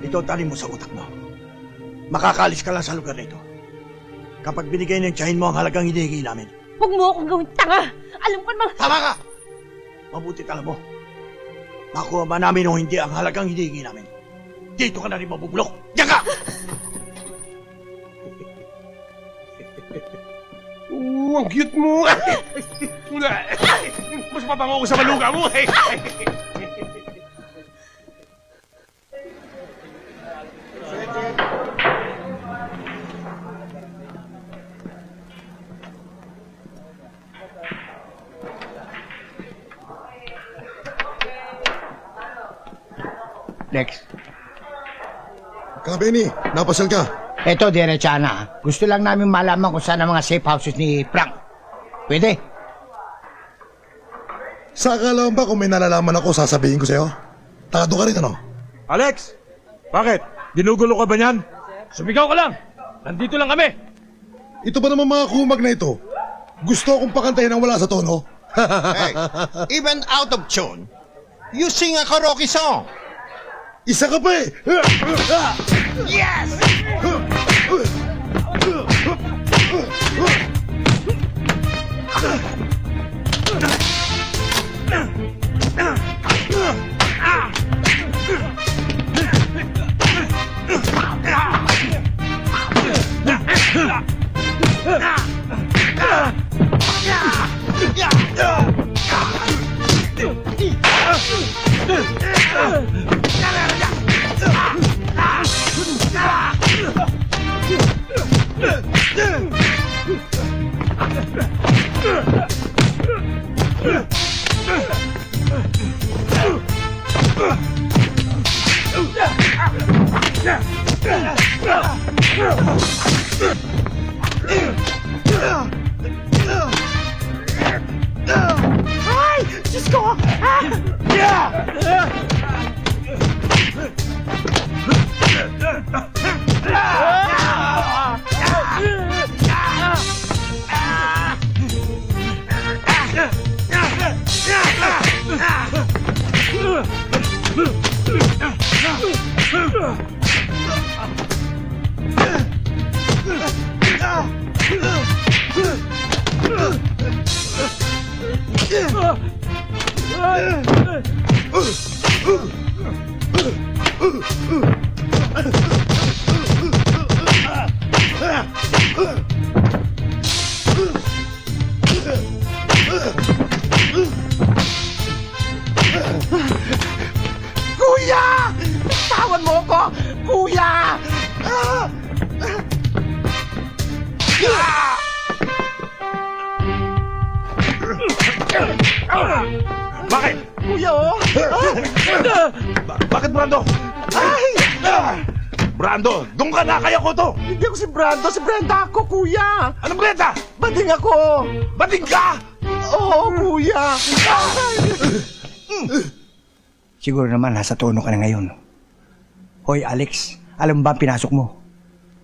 Speaker 15: Ito talim mo sa utak mo. Makakalis ka lang sa lugar na ito. Kapag binigay ng tiyahin mo ang halagang hinihingi namin.
Speaker 11: Huwag mo akong gawin tanga! Alam ko naman...
Speaker 15: Tama ka! Mabuti alam mo. Makuha ba namin o hindi ang halagang hinihingi namin? Dito ka na rin mabubulok. Diyan ka!
Speaker 9: Ang cute mo! Mas mabango ko sa baluga mo!
Speaker 15: Benny, napasal ka.
Speaker 21: Eto, diretsa na. Gusto lang namin malaman kung saan ang mga safe houses ni Frank. Pwede?
Speaker 15: Saka lang ba kung may nalalaman ako, sasabihin ko sa'yo? Tado ka rin, ano?
Speaker 14: Alex! Bakit? Ginugulo ka ba niyan?
Speaker 6: Sumigaw ka lang! Nandito lang kami!
Speaker 15: Ito ba naman mga kumag na ito? Gusto akong pakantahin ang wala sa tono?
Speaker 9: Hey, even out of tune, you sing a karaoke song.
Speaker 15: Isa ka pa eh!
Speaker 9: Yes!
Speaker 2: Ay! Diyos ko!
Speaker 3: Kuya! Tawan mo ko! Kuya!
Speaker 14: Bakit?
Speaker 3: Kuya, oh!
Speaker 14: Bakit, Brando?
Speaker 3: Ay!
Speaker 14: Brando, doon ka na, kaya ko to!
Speaker 3: Hindi ako si Brando, si Brenda ako, kuya!
Speaker 14: Anong Brenda?
Speaker 3: Bading ako!
Speaker 14: Bading ka?
Speaker 3: Oo, kuya!
Speaker 21: Siguro naman nasa tono ka na ngayon. Hoy, Alex, alam ba ang pinasok mo?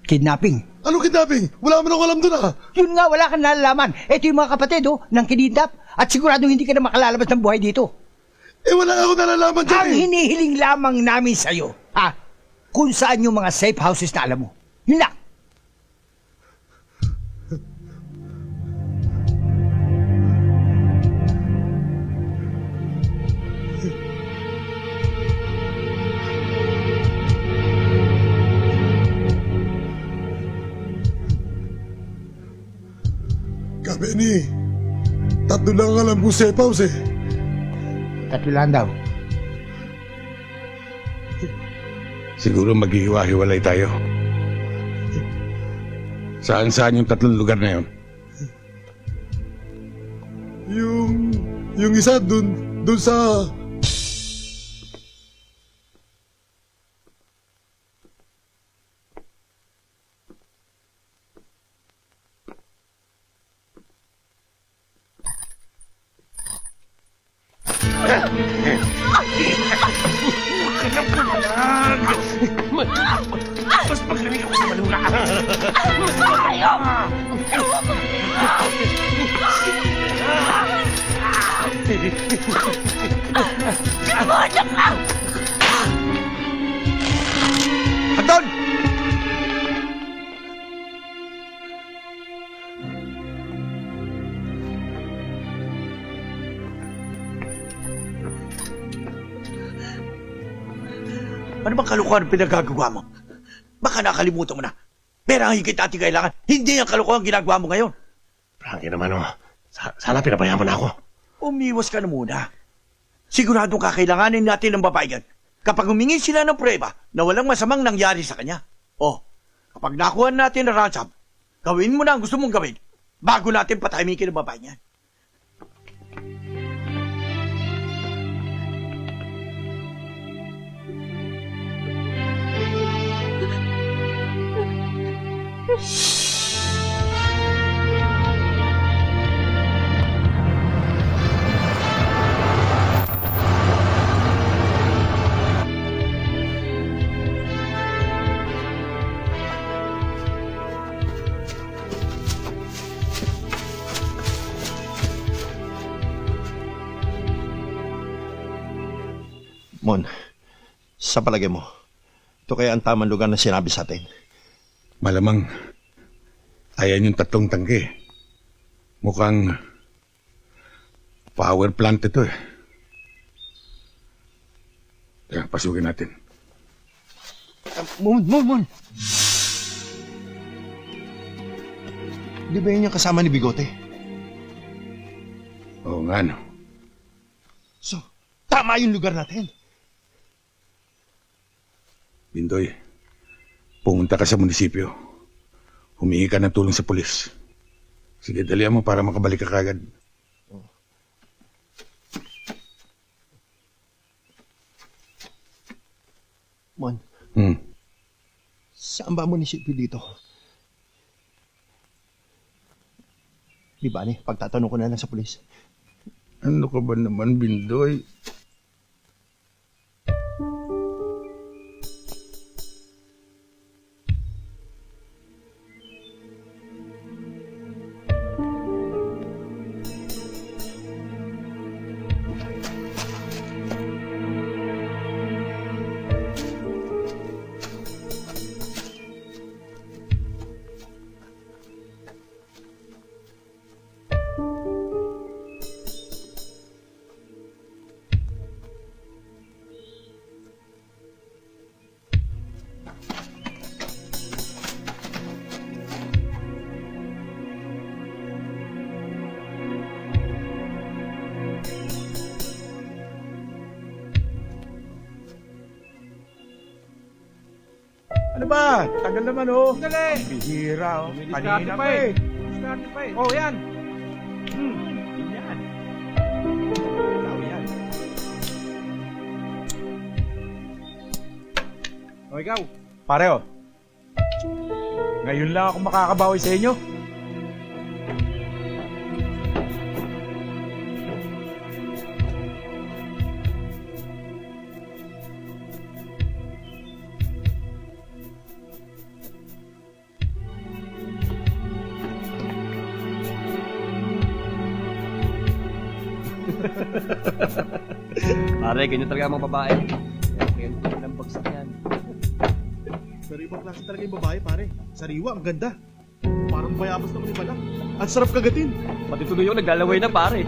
Speaker 21: Kidnapping.
Speaker 15: Anong kidnapping? Wala man ako alam doon ah.
Speaker 21: Yun nga, wala kang nalalaman. Ito yung mga kapatid, nang kinidnap. At sigurado hindi ka na makalalabas ng buhay dito.
Speaker 15: Eh, wala ako nalalaman dyan
Speaker 21: Ang hinihiling lamang namin sa'yo, kung saan yung mga safe houses na alam mo. Yun lang.
Speaker 15: Benny, tatlo lang alam kong safe house eh.
Speaker 21: Tatlo lang daw.
Speaker 5: Siguro maghihiwa-hiwalay tayo. Saan-saan yung tatlong lugar na yun?
Speaker 15: Yung isa dun sa...
Speaker 1: Mas paglamig ako sa malula. Mas kayo! Anak lang!
Speaker 3: Anton! Ano bang kalukuhan ang pinagagawa mo? Baka nakalimutan mo na. Pera ang higit natin kailangan. Hindi ang kalukuhan ang ginagawa mo ngayon.
Speaker 9: Frankie naman, sana pinabayaan mo na ako.
Speaker 3: Umiwas ka na muna. Siguradong kakailanganin natin ng babae yan. Kapag humingi sila ng prueba na walang masamang nangyari sa kanya. Kapag nakuha natin na ransom, gawin mo na ang gusto mong gawin bago natin patahimikin ang babae niyan.
Speaker 9: Mon, sa palagay mo, ito kaya ang tamang lugar na sinabi sa atin?
Speaker 5: Malamang, ayan yung tatlong tangke. Mukhang power plant ito eh. Tara, pasukin natin.
Speaker 9: Mon! Di ba yun yung kasama ni Bigote?
Speaker 5: Oo nga, no.
Speaker 9: So, tama yung lugar natin.
Speaker 5: Bindoy, pumunta ka sa munisipyo. Humingi ka ng tulong sa pulis. Sige, dalihan mo para makabalik ka kagad.
Speaker 9: Mon,
Speaker 5: Hmm.
Speaker 9: saan ba ang munisipyo dito? Di ba, pagtatanong ko na lang sa pulis.
Speaker 5: Ano ka ba naman, Bindoy?
Speaker 6: Ano ba? Tagal naman, oh.
Speaker 15: Dali!
Speaker 6: Bihira, oh.
Speaker 15: Diskarte
Speaker 6: Kanina
Speaker 15: pa
Speaker 6: pa
Speaker 15: eh.
Speaker 6: eh.
Speaker 15: Diskarte pa eh. Oh, yan.
Speaker 6: Yan. Tao yan.
Speaker 15: O, ikaw.
Speaker 6: Pare, oh. Ngayon lang ako makakabawi sa inyo.
Speaker 10: Pare, ganyan talaga ang mga babae. Kaya ng bagsak yan.
Speaker 15: Pero ibang klase talaga yung babae, pare. Sariwa, ang ganda. Parang bayabas naman yung balak. Ang sarap kagatin.
Speaker 10: Pati tuloy yung naglalaway na pare.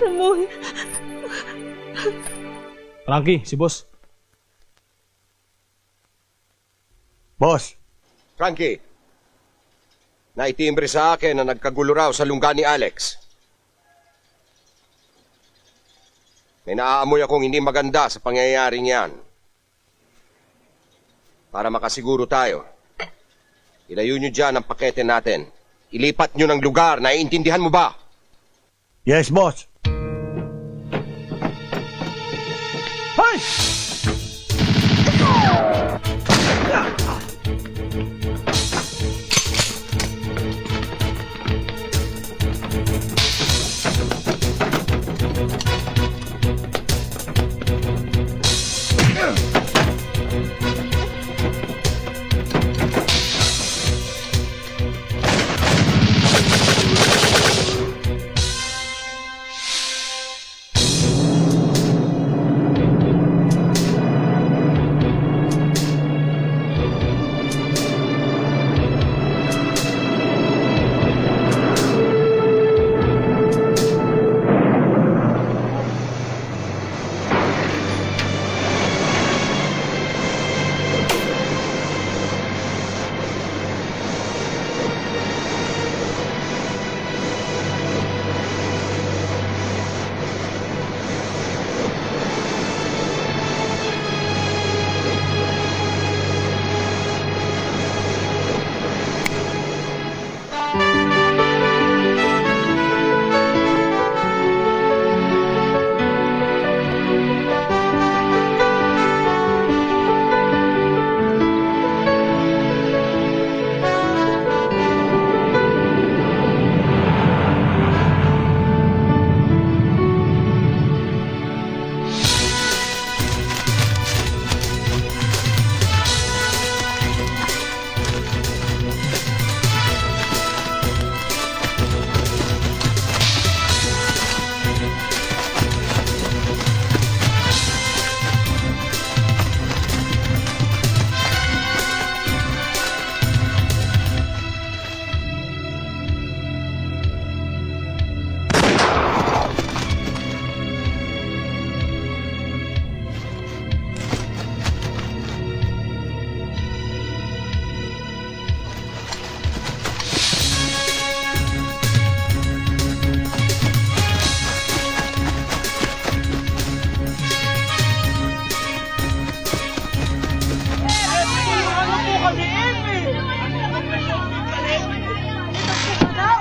Speaker 2: Ramon.
Speaker 16: Frankie, si boss.
Speaker 19: Boss. Frankie. Naitimbre sa akin na nagkagulo raw sa lungga ni Alex. May naaamoy akong hindi maganda sa pangyayaring yan. Para makasiguro tayo, ilayo nyo dyan ang pakete natin. Ilipat nyo ng lugar, naiintindihan mo ba?
Speaker 21: Yes, boss.
Speaker 19: Hoy!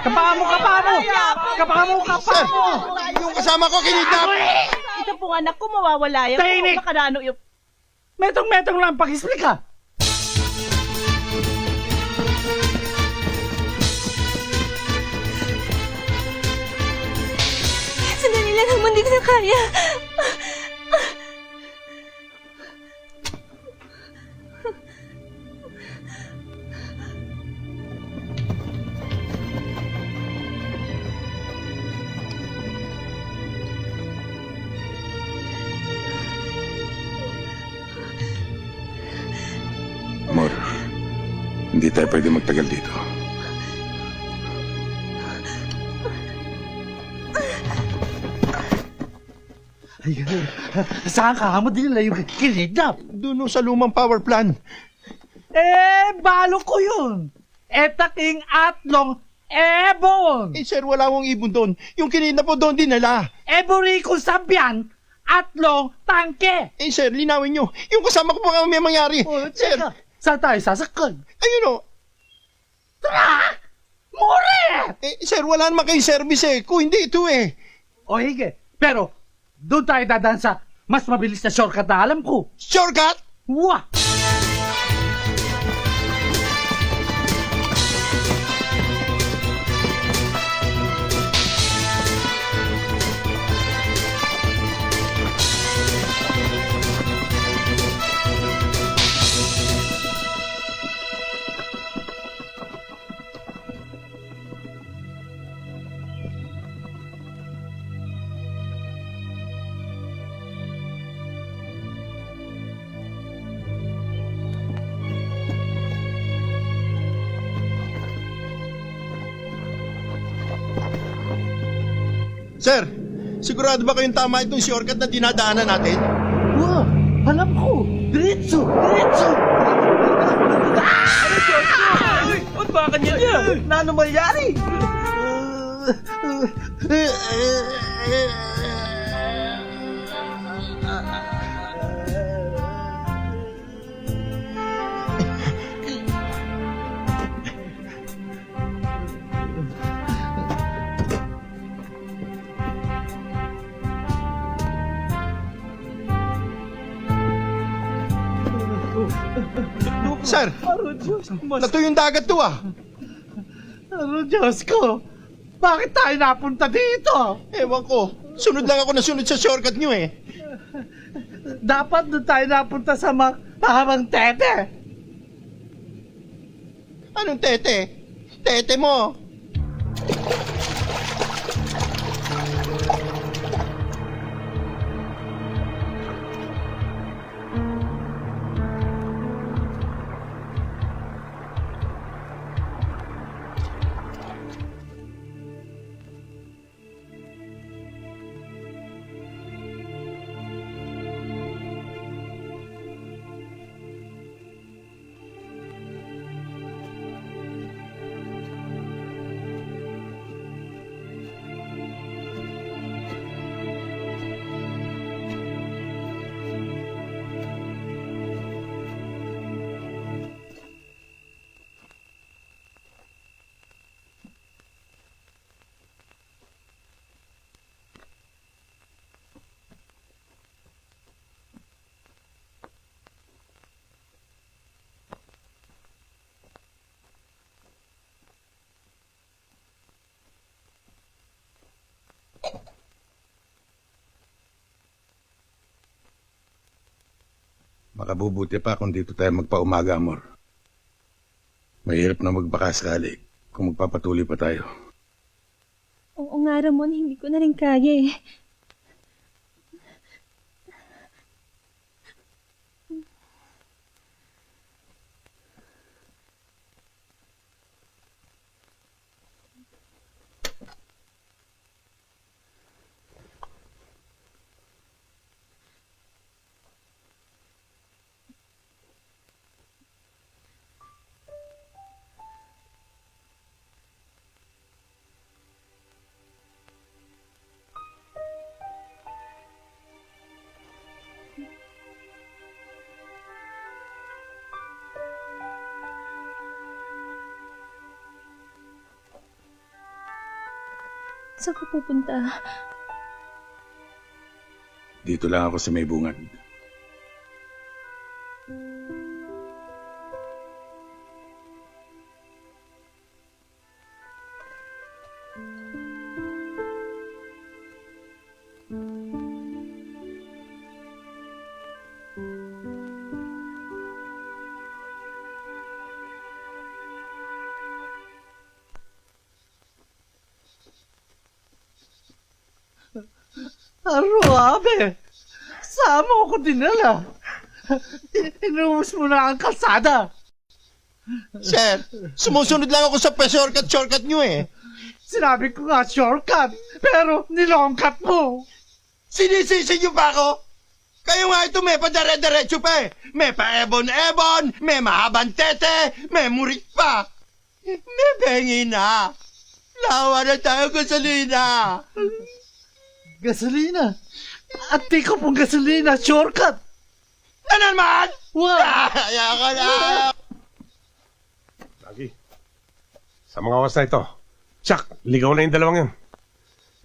Speaker 15: Kapaa mo!
Speaker 9: Sir, yung kasama ko kinidnap!
Speaker 2: Ito pong anak ko mawawala yan.
Speaker 15: Tahimik!
Speaker 2: Kung nakanano yung...
Speaker 15: Metong-metong lang pag-explica!
Speaker 17: Sandali lang naman, di ko na kaya.
Speaker 5: Amor, hindi tayo pwede magtagal dito.
Speaker 15: Saan ka mo dinala yung kinidnap?
Speaker 9: Doon sa lumang power plant.
Speaker 15: Balo ko yun! Taking atlong ebon!
Speaker 9: Sir, wala akong ibon doon. Yung kinidnap po doon dinala.
Speaker 15: Ebori ko sabyan, atlong tangke!
Speaker 9: Sir, linawin nyo. Yung kasama ko po ang may mangyari. Sir,
Speaker 15: saan tayo sasakal?
Speaker 9: ayun o.
Speaker 15: Tara! More!
Speaker 9: Sir, wala naman kayong service Kung hindi ito
Speaker 15: O hige, pero doon tayo dadaan sa mas mabilis na shortcut na alam ko.
Speaker 9: Shortcut?
Speaker 15: Wah!
Speaker 9: Sir, sigurado ba kayong tama itong shortcut na dinadaanan natin?
Speaker 15: Wow! Alam ko! Diretso!
Speaker 6: Ba't ba kanya niya?
Speaker 15: Nano mangyari?
Speaker 9: Sir, nato yung dagat to
Speaker 15: Diyos ko! Bakit tayo napunta dito?
Speaker 9: Ewan ko. Sunod lang ako na sunod sa shortcut nyo
Speaker 15: Dapat doon tayo napunta sa mahabang tete.
Speaker 9: Anong tete? Tete mo.
Speaker 5: Makabubuti pa kung dito tayo magpaumaga, Amor. Mahirap na magbaka sakali kung magpapatuloy pa tayo.
Speaker 17: Oo nga, Ramon, hindi ko na rin kaya
Speaker 12: Saan ka pupunta?
Speaker 5: Dito lang ako sa may bungad.
Speaker 15: Arabe! Saan mo ako dinala? Inumus mo na ang kalsada.
Speaker 9: Sir, sumusunod lang ako sa pa-shortcut nyo eh.
Speaker 15: Sinabi ko nga shortcut, pero nilongkat mo.
Speaker 9: Sinisisi nyo pa ako? Kayo nga ito may padare-diretso pa eh. May pa-ebon-ebon, may mahabang tete, may murit pa. May bengi na. Lawa na tayo gasolina.
Speaker 15: Gasolina? At di ko pong gasolina, shortcut.
Speaker 9: Ano naman?
Speaker 15: Wow!
Speaker 9: Kaya ka na!
Speaker 7: Lagi. Sa mga oras na ito, Chuck, ligaw na yung dalawang yan.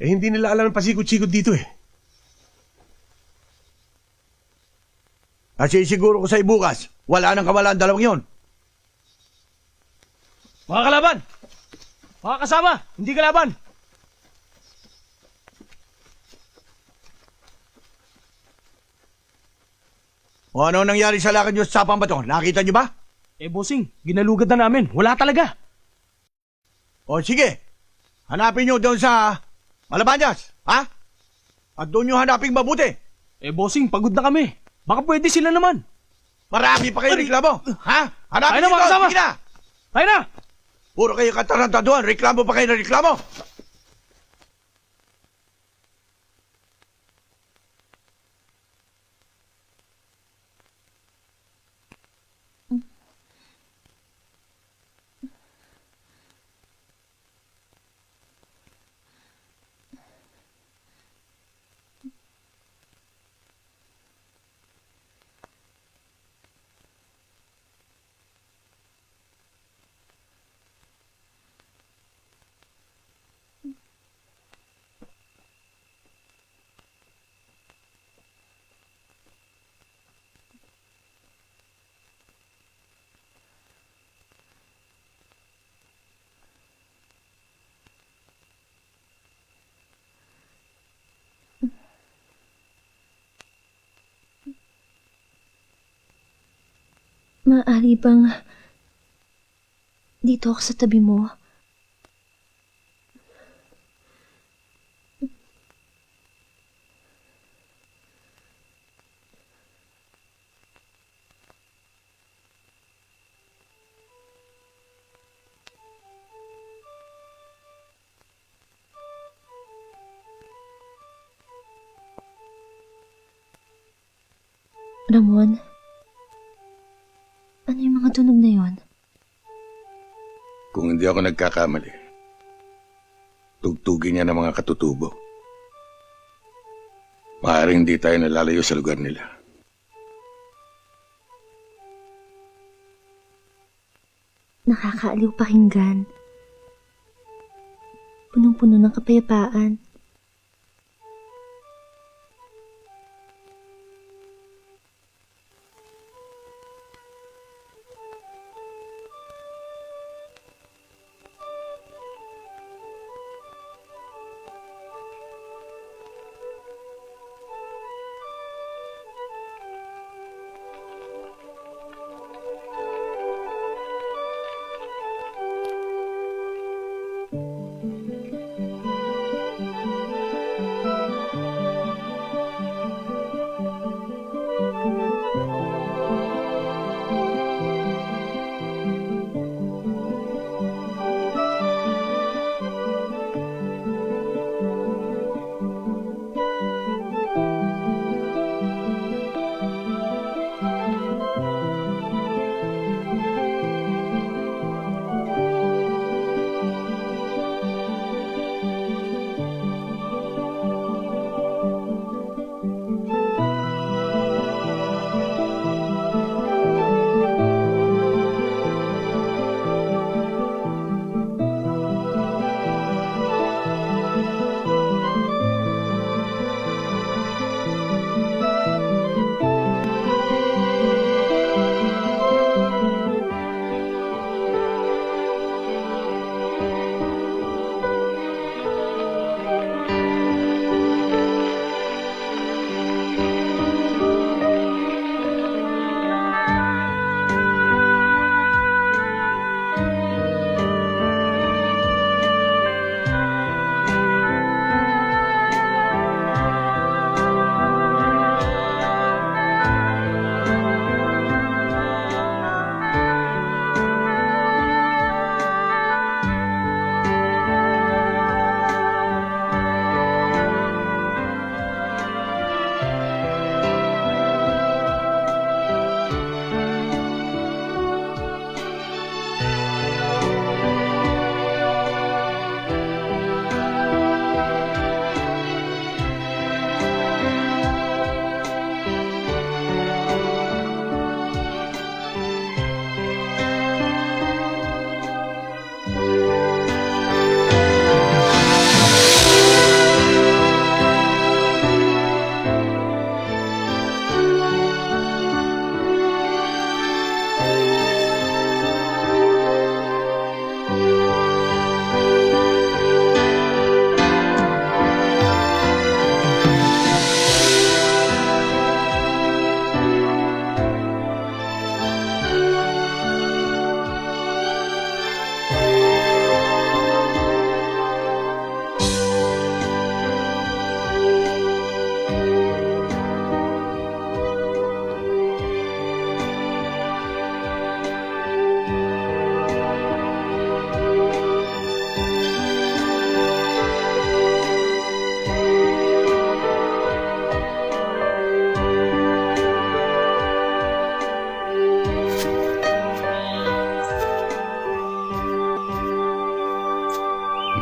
Speaker 7: Eh, hindi nila alam ang pasikot-sikot dito eh.
Speaker 21: Kasi siguro ko sa'yo bukas, wala nang kawala ang dalawang yon.
Speaker 6: Mga kalaban! Mga kasama! Hindi kalaban!
Speaker 21: O ano nangyari sa lakad nyo sa sapang bato? Nakita nyo ba?
Speaker 6: Eh, bossing, ginalugad na namin. Wala talaga.
Speaker 21: O sige, hanapin nyo doon sa Malabanyas, ha? At doon nyo hanapin mabuti.
Speaker 6: Eh, bossing, pagod na kami. Baka pwede sila naman.
Speaker 21: Marami pa kayo reklamo, ha? Hanapin
Speaker 6: Tayo na,
Speaker 21: nyo
Speaker 6: mga
Speaker 21: doon,
Speaker 6: kasama.
Speaker 21: sige na!
Speaker 6: Tayo na!
Speaker 21: Puro kayo katarantaduhan, reklamo pa kayo na reklamo.
Speaker 12: Maaari bang dito ako sa tabi mo? Ramon? Ano yung mga tunog na yon?
Speaker 5: Kung hindi ako nagkakamali, tugtugin niya ng mga katutubo. Maaaring hindi tayo nalalayo sa lugar nila.
Speaker 12: Nakakaaliw pakinggan. Punong-puno ng kapayapaan.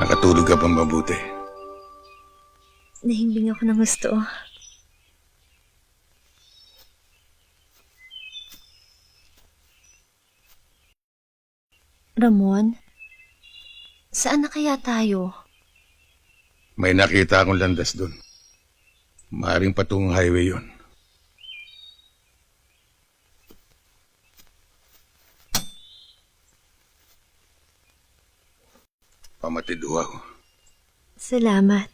Speaker 5: Nakatulog ka bang mabuti?
Speaker 12: Nahimbing ako ng gusto. Ramon, saan na kaya tayo?
Speaker 5: May nakita akong landas doon. Maaring patungong highway yon. Pamatid ho ako.
Speaker 12: Salamat.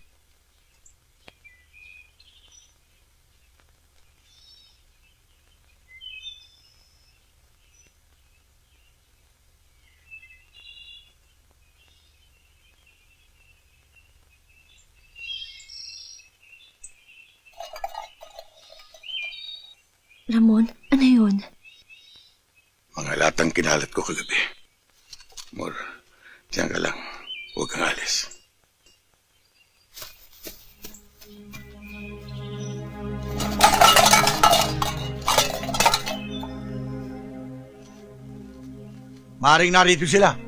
Speaker 12: Ramon, ano yun?
Speaker 5: Mga latang kinalat ko kagabi. Mor, diyan ka lang. Huwag kang alis.
Speaker 3: Maring narito sila.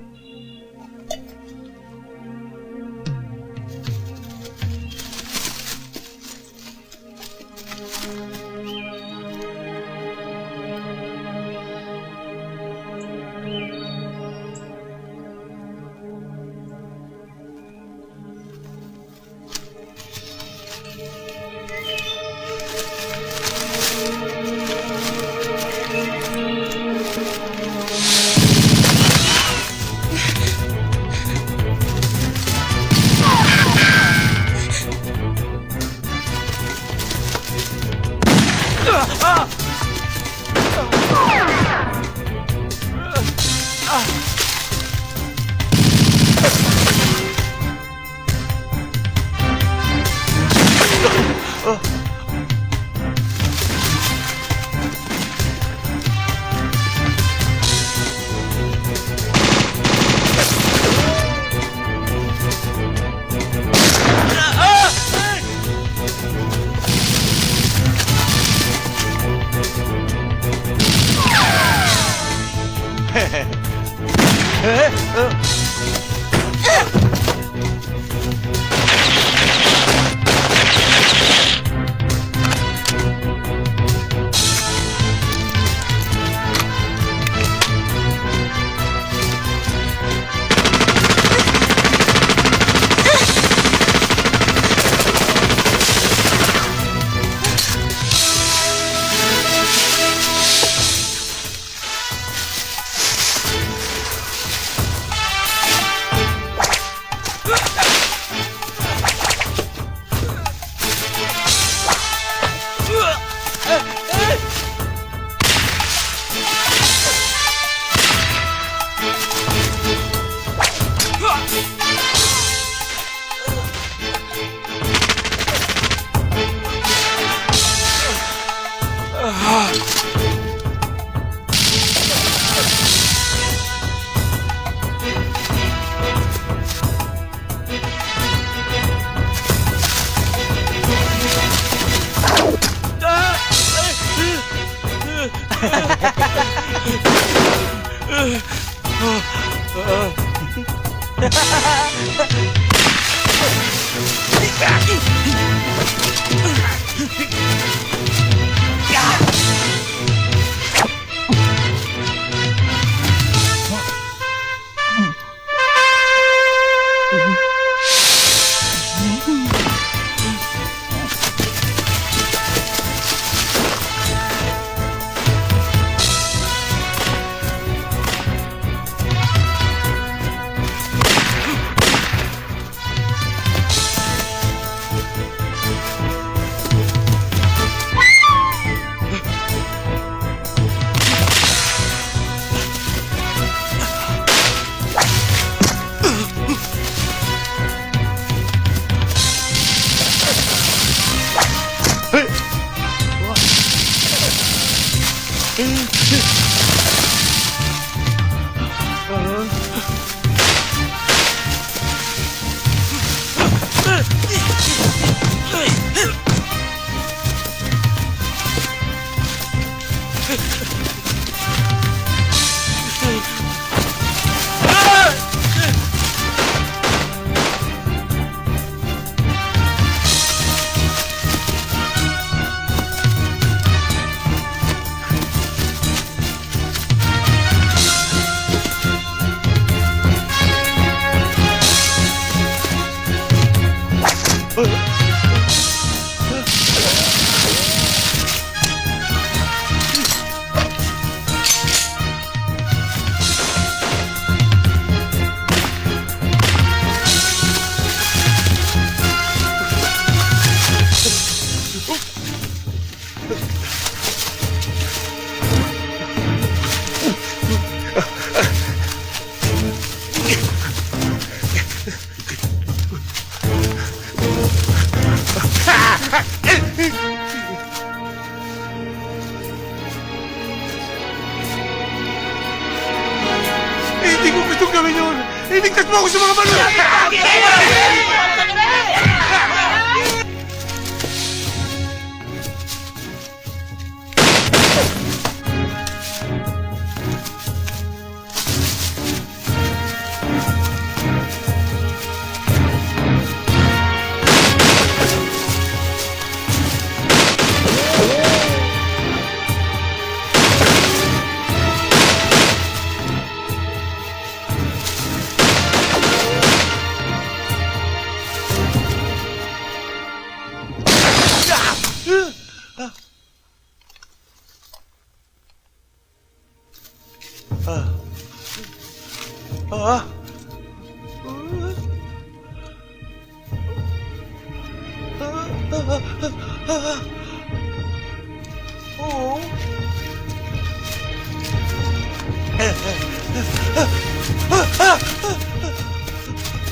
Speaker 15: gawin yun! Iligtas mo ako sa mga baluga!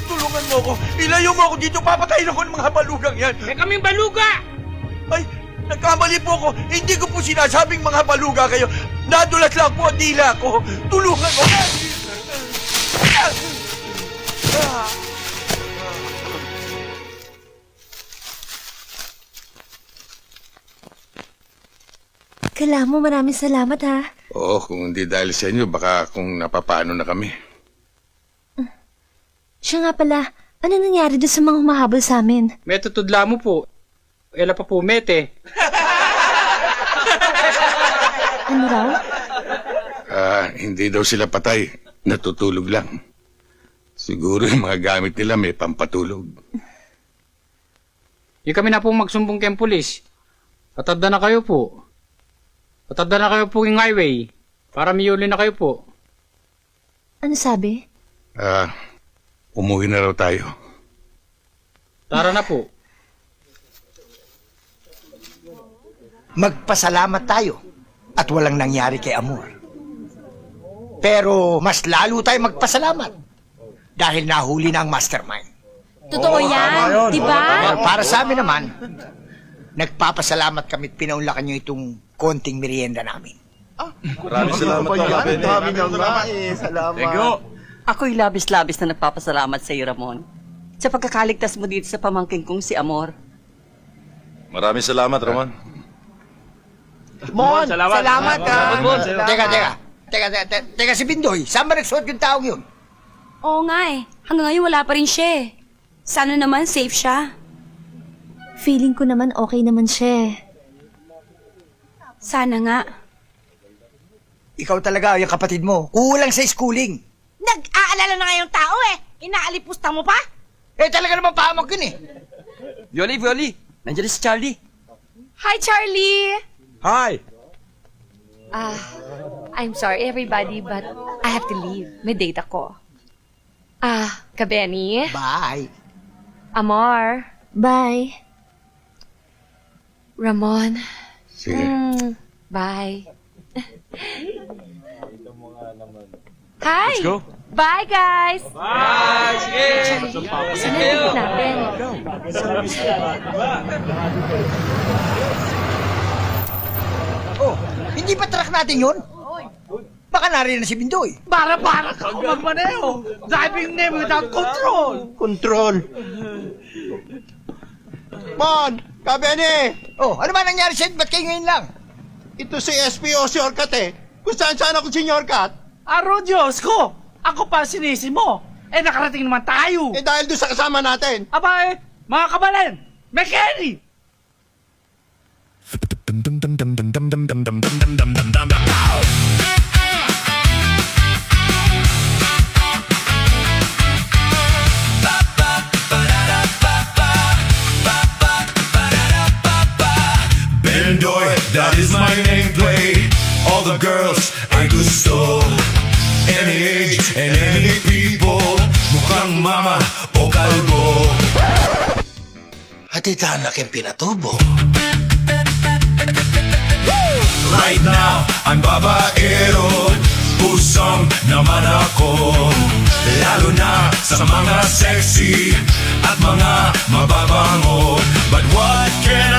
Speaker 15: Tulungan mo ako! Ilayo mo ako dito! Papatayin ako ng mga balugang yan!
Speaker 6: Eh kaming baluga!
Speaker 15: Ay! Nagkamali po ako! Hindi ko po sinasabing mga baluga kayo! Nadulas lang po ang dila ko! Tulungan mo!
Speaker 12: Kala mo, maraming salamat ha.
Speaker 5: Oo, kung hindi dahil sa inyo, baka kung napapano na kami.
Speaker 12: Siya nga pala, ano nangyari doon sa mga humahabol sa amin?
Speaker 20: May tutudla mo po. Ela pa po, mete.
Speaker 12: Ano raw?
Speaker 5: Hindi daw sila patay. Natutulog lang. Siguro yung mga gamit nila may pampatulog.
Speaker 20: Yung kami na po magsumbong kayong pulis. Tatanda na kayo po. Tatanda na kayo po yung highway. Para miyuli na kayo po.
Speaker 12: Ano sabi?
Speaker 5: Umuwi na raw tayo.
Speaker 20: Tara na po.
Speaker 21: Magpasalamat tayo at walang nangyari kay Amor. Pero mas lalo tayo magpasalamat dahil nahuli na ang mastermind.
Speaker 13: Totoo yan, di ba?
Speaker 21: Pero para sa amin naman, nagpapasalamat kami at pinaunlakan nyo itong konting merienda namin.
Speaker 15: Maraming salamat po. Dami niyang nga eh. Salamat.
Speaker 18: Ako'y labis-labis na nagpapasalamat sa iyo, Ramon. Sa pagkakaligtas mo dito sa pamangkin kong si Amor.
Speaker 8: Maraming salamat, Ramon.
Speaker 21: Mon,
Speaker 6: salamat
Speaker 21: ka.
Speaker 6: Mon.
Speaker 21: Teka, si Bindoy, saan ba nagsuot yung taong yun?
Speaker 13: Oo nga eh. Hanggang ngayon wala pa rin siya eh. Sana naman safe siya.
Speaker 12: Feeling ko naman okay naman siya.
Speaker 13: Sana nga.
Speaker 21: Ikaw talaga, yung kapatid mo, kulang sa schooling.
Speaker 2: Nag-aalala na nga yung tao eh. Inaalipusta mo pa?
Speaker 21: Eh, talaga naman pahamak yun eh.
Speaker 18: Violi, nandiyan si Charlie.
Speaker 11: Hi, Charlie!
Speaker 8: Hi!
Speaker 11: I'm sorry, everybody, but I have to leave. May date ako. Kabeni?
Speaker 21: Bye.
Speaker 11: Amor?
Speaker 12: Bye.
Speaker 11: Ramon?
Speaker 5: Sige.
Speaker 11: Bye. Hi!
Speaker 14: Let's go.
Speaker 11: Bye, guys!
Speaker 6: Bye! Sige!
Speaker 11: Saan ang date natin?
Speaker 21: Oh, hindi ba truck natin yun? Baka nariyan na si Bindoy.
Speaker 15: Para ka magmaneho. Driving name without control.
Speaker 9: Control. Mon! Kabene!
Speaker 21: Oh, ano ba nangyari sa'yo? Ba't kayo ngayon lang?
Speaker 9: Ito si SPO si Orcat eh. Kung saan ako si Orcat.
Speaker 15: Aro Diyos ko! Ako pa sinisi mo. Eh nakarating naman tayo.
Speaker 9: Eh dahil doon sa kasama natin.
Speaker 15: Aba mga kabalen, may Kenny!
Speaker 1: Bendoy, that is my nameplate. All the girls ay gusto. Any age and any people. Mukhang mama o kalbo.
Speaker 15: Hatita na kang pinatubo.
Speaker 1: Right now, I'm babaero. Pusong naman ako. Lalo na sa mga sexy at mga mababango. But what can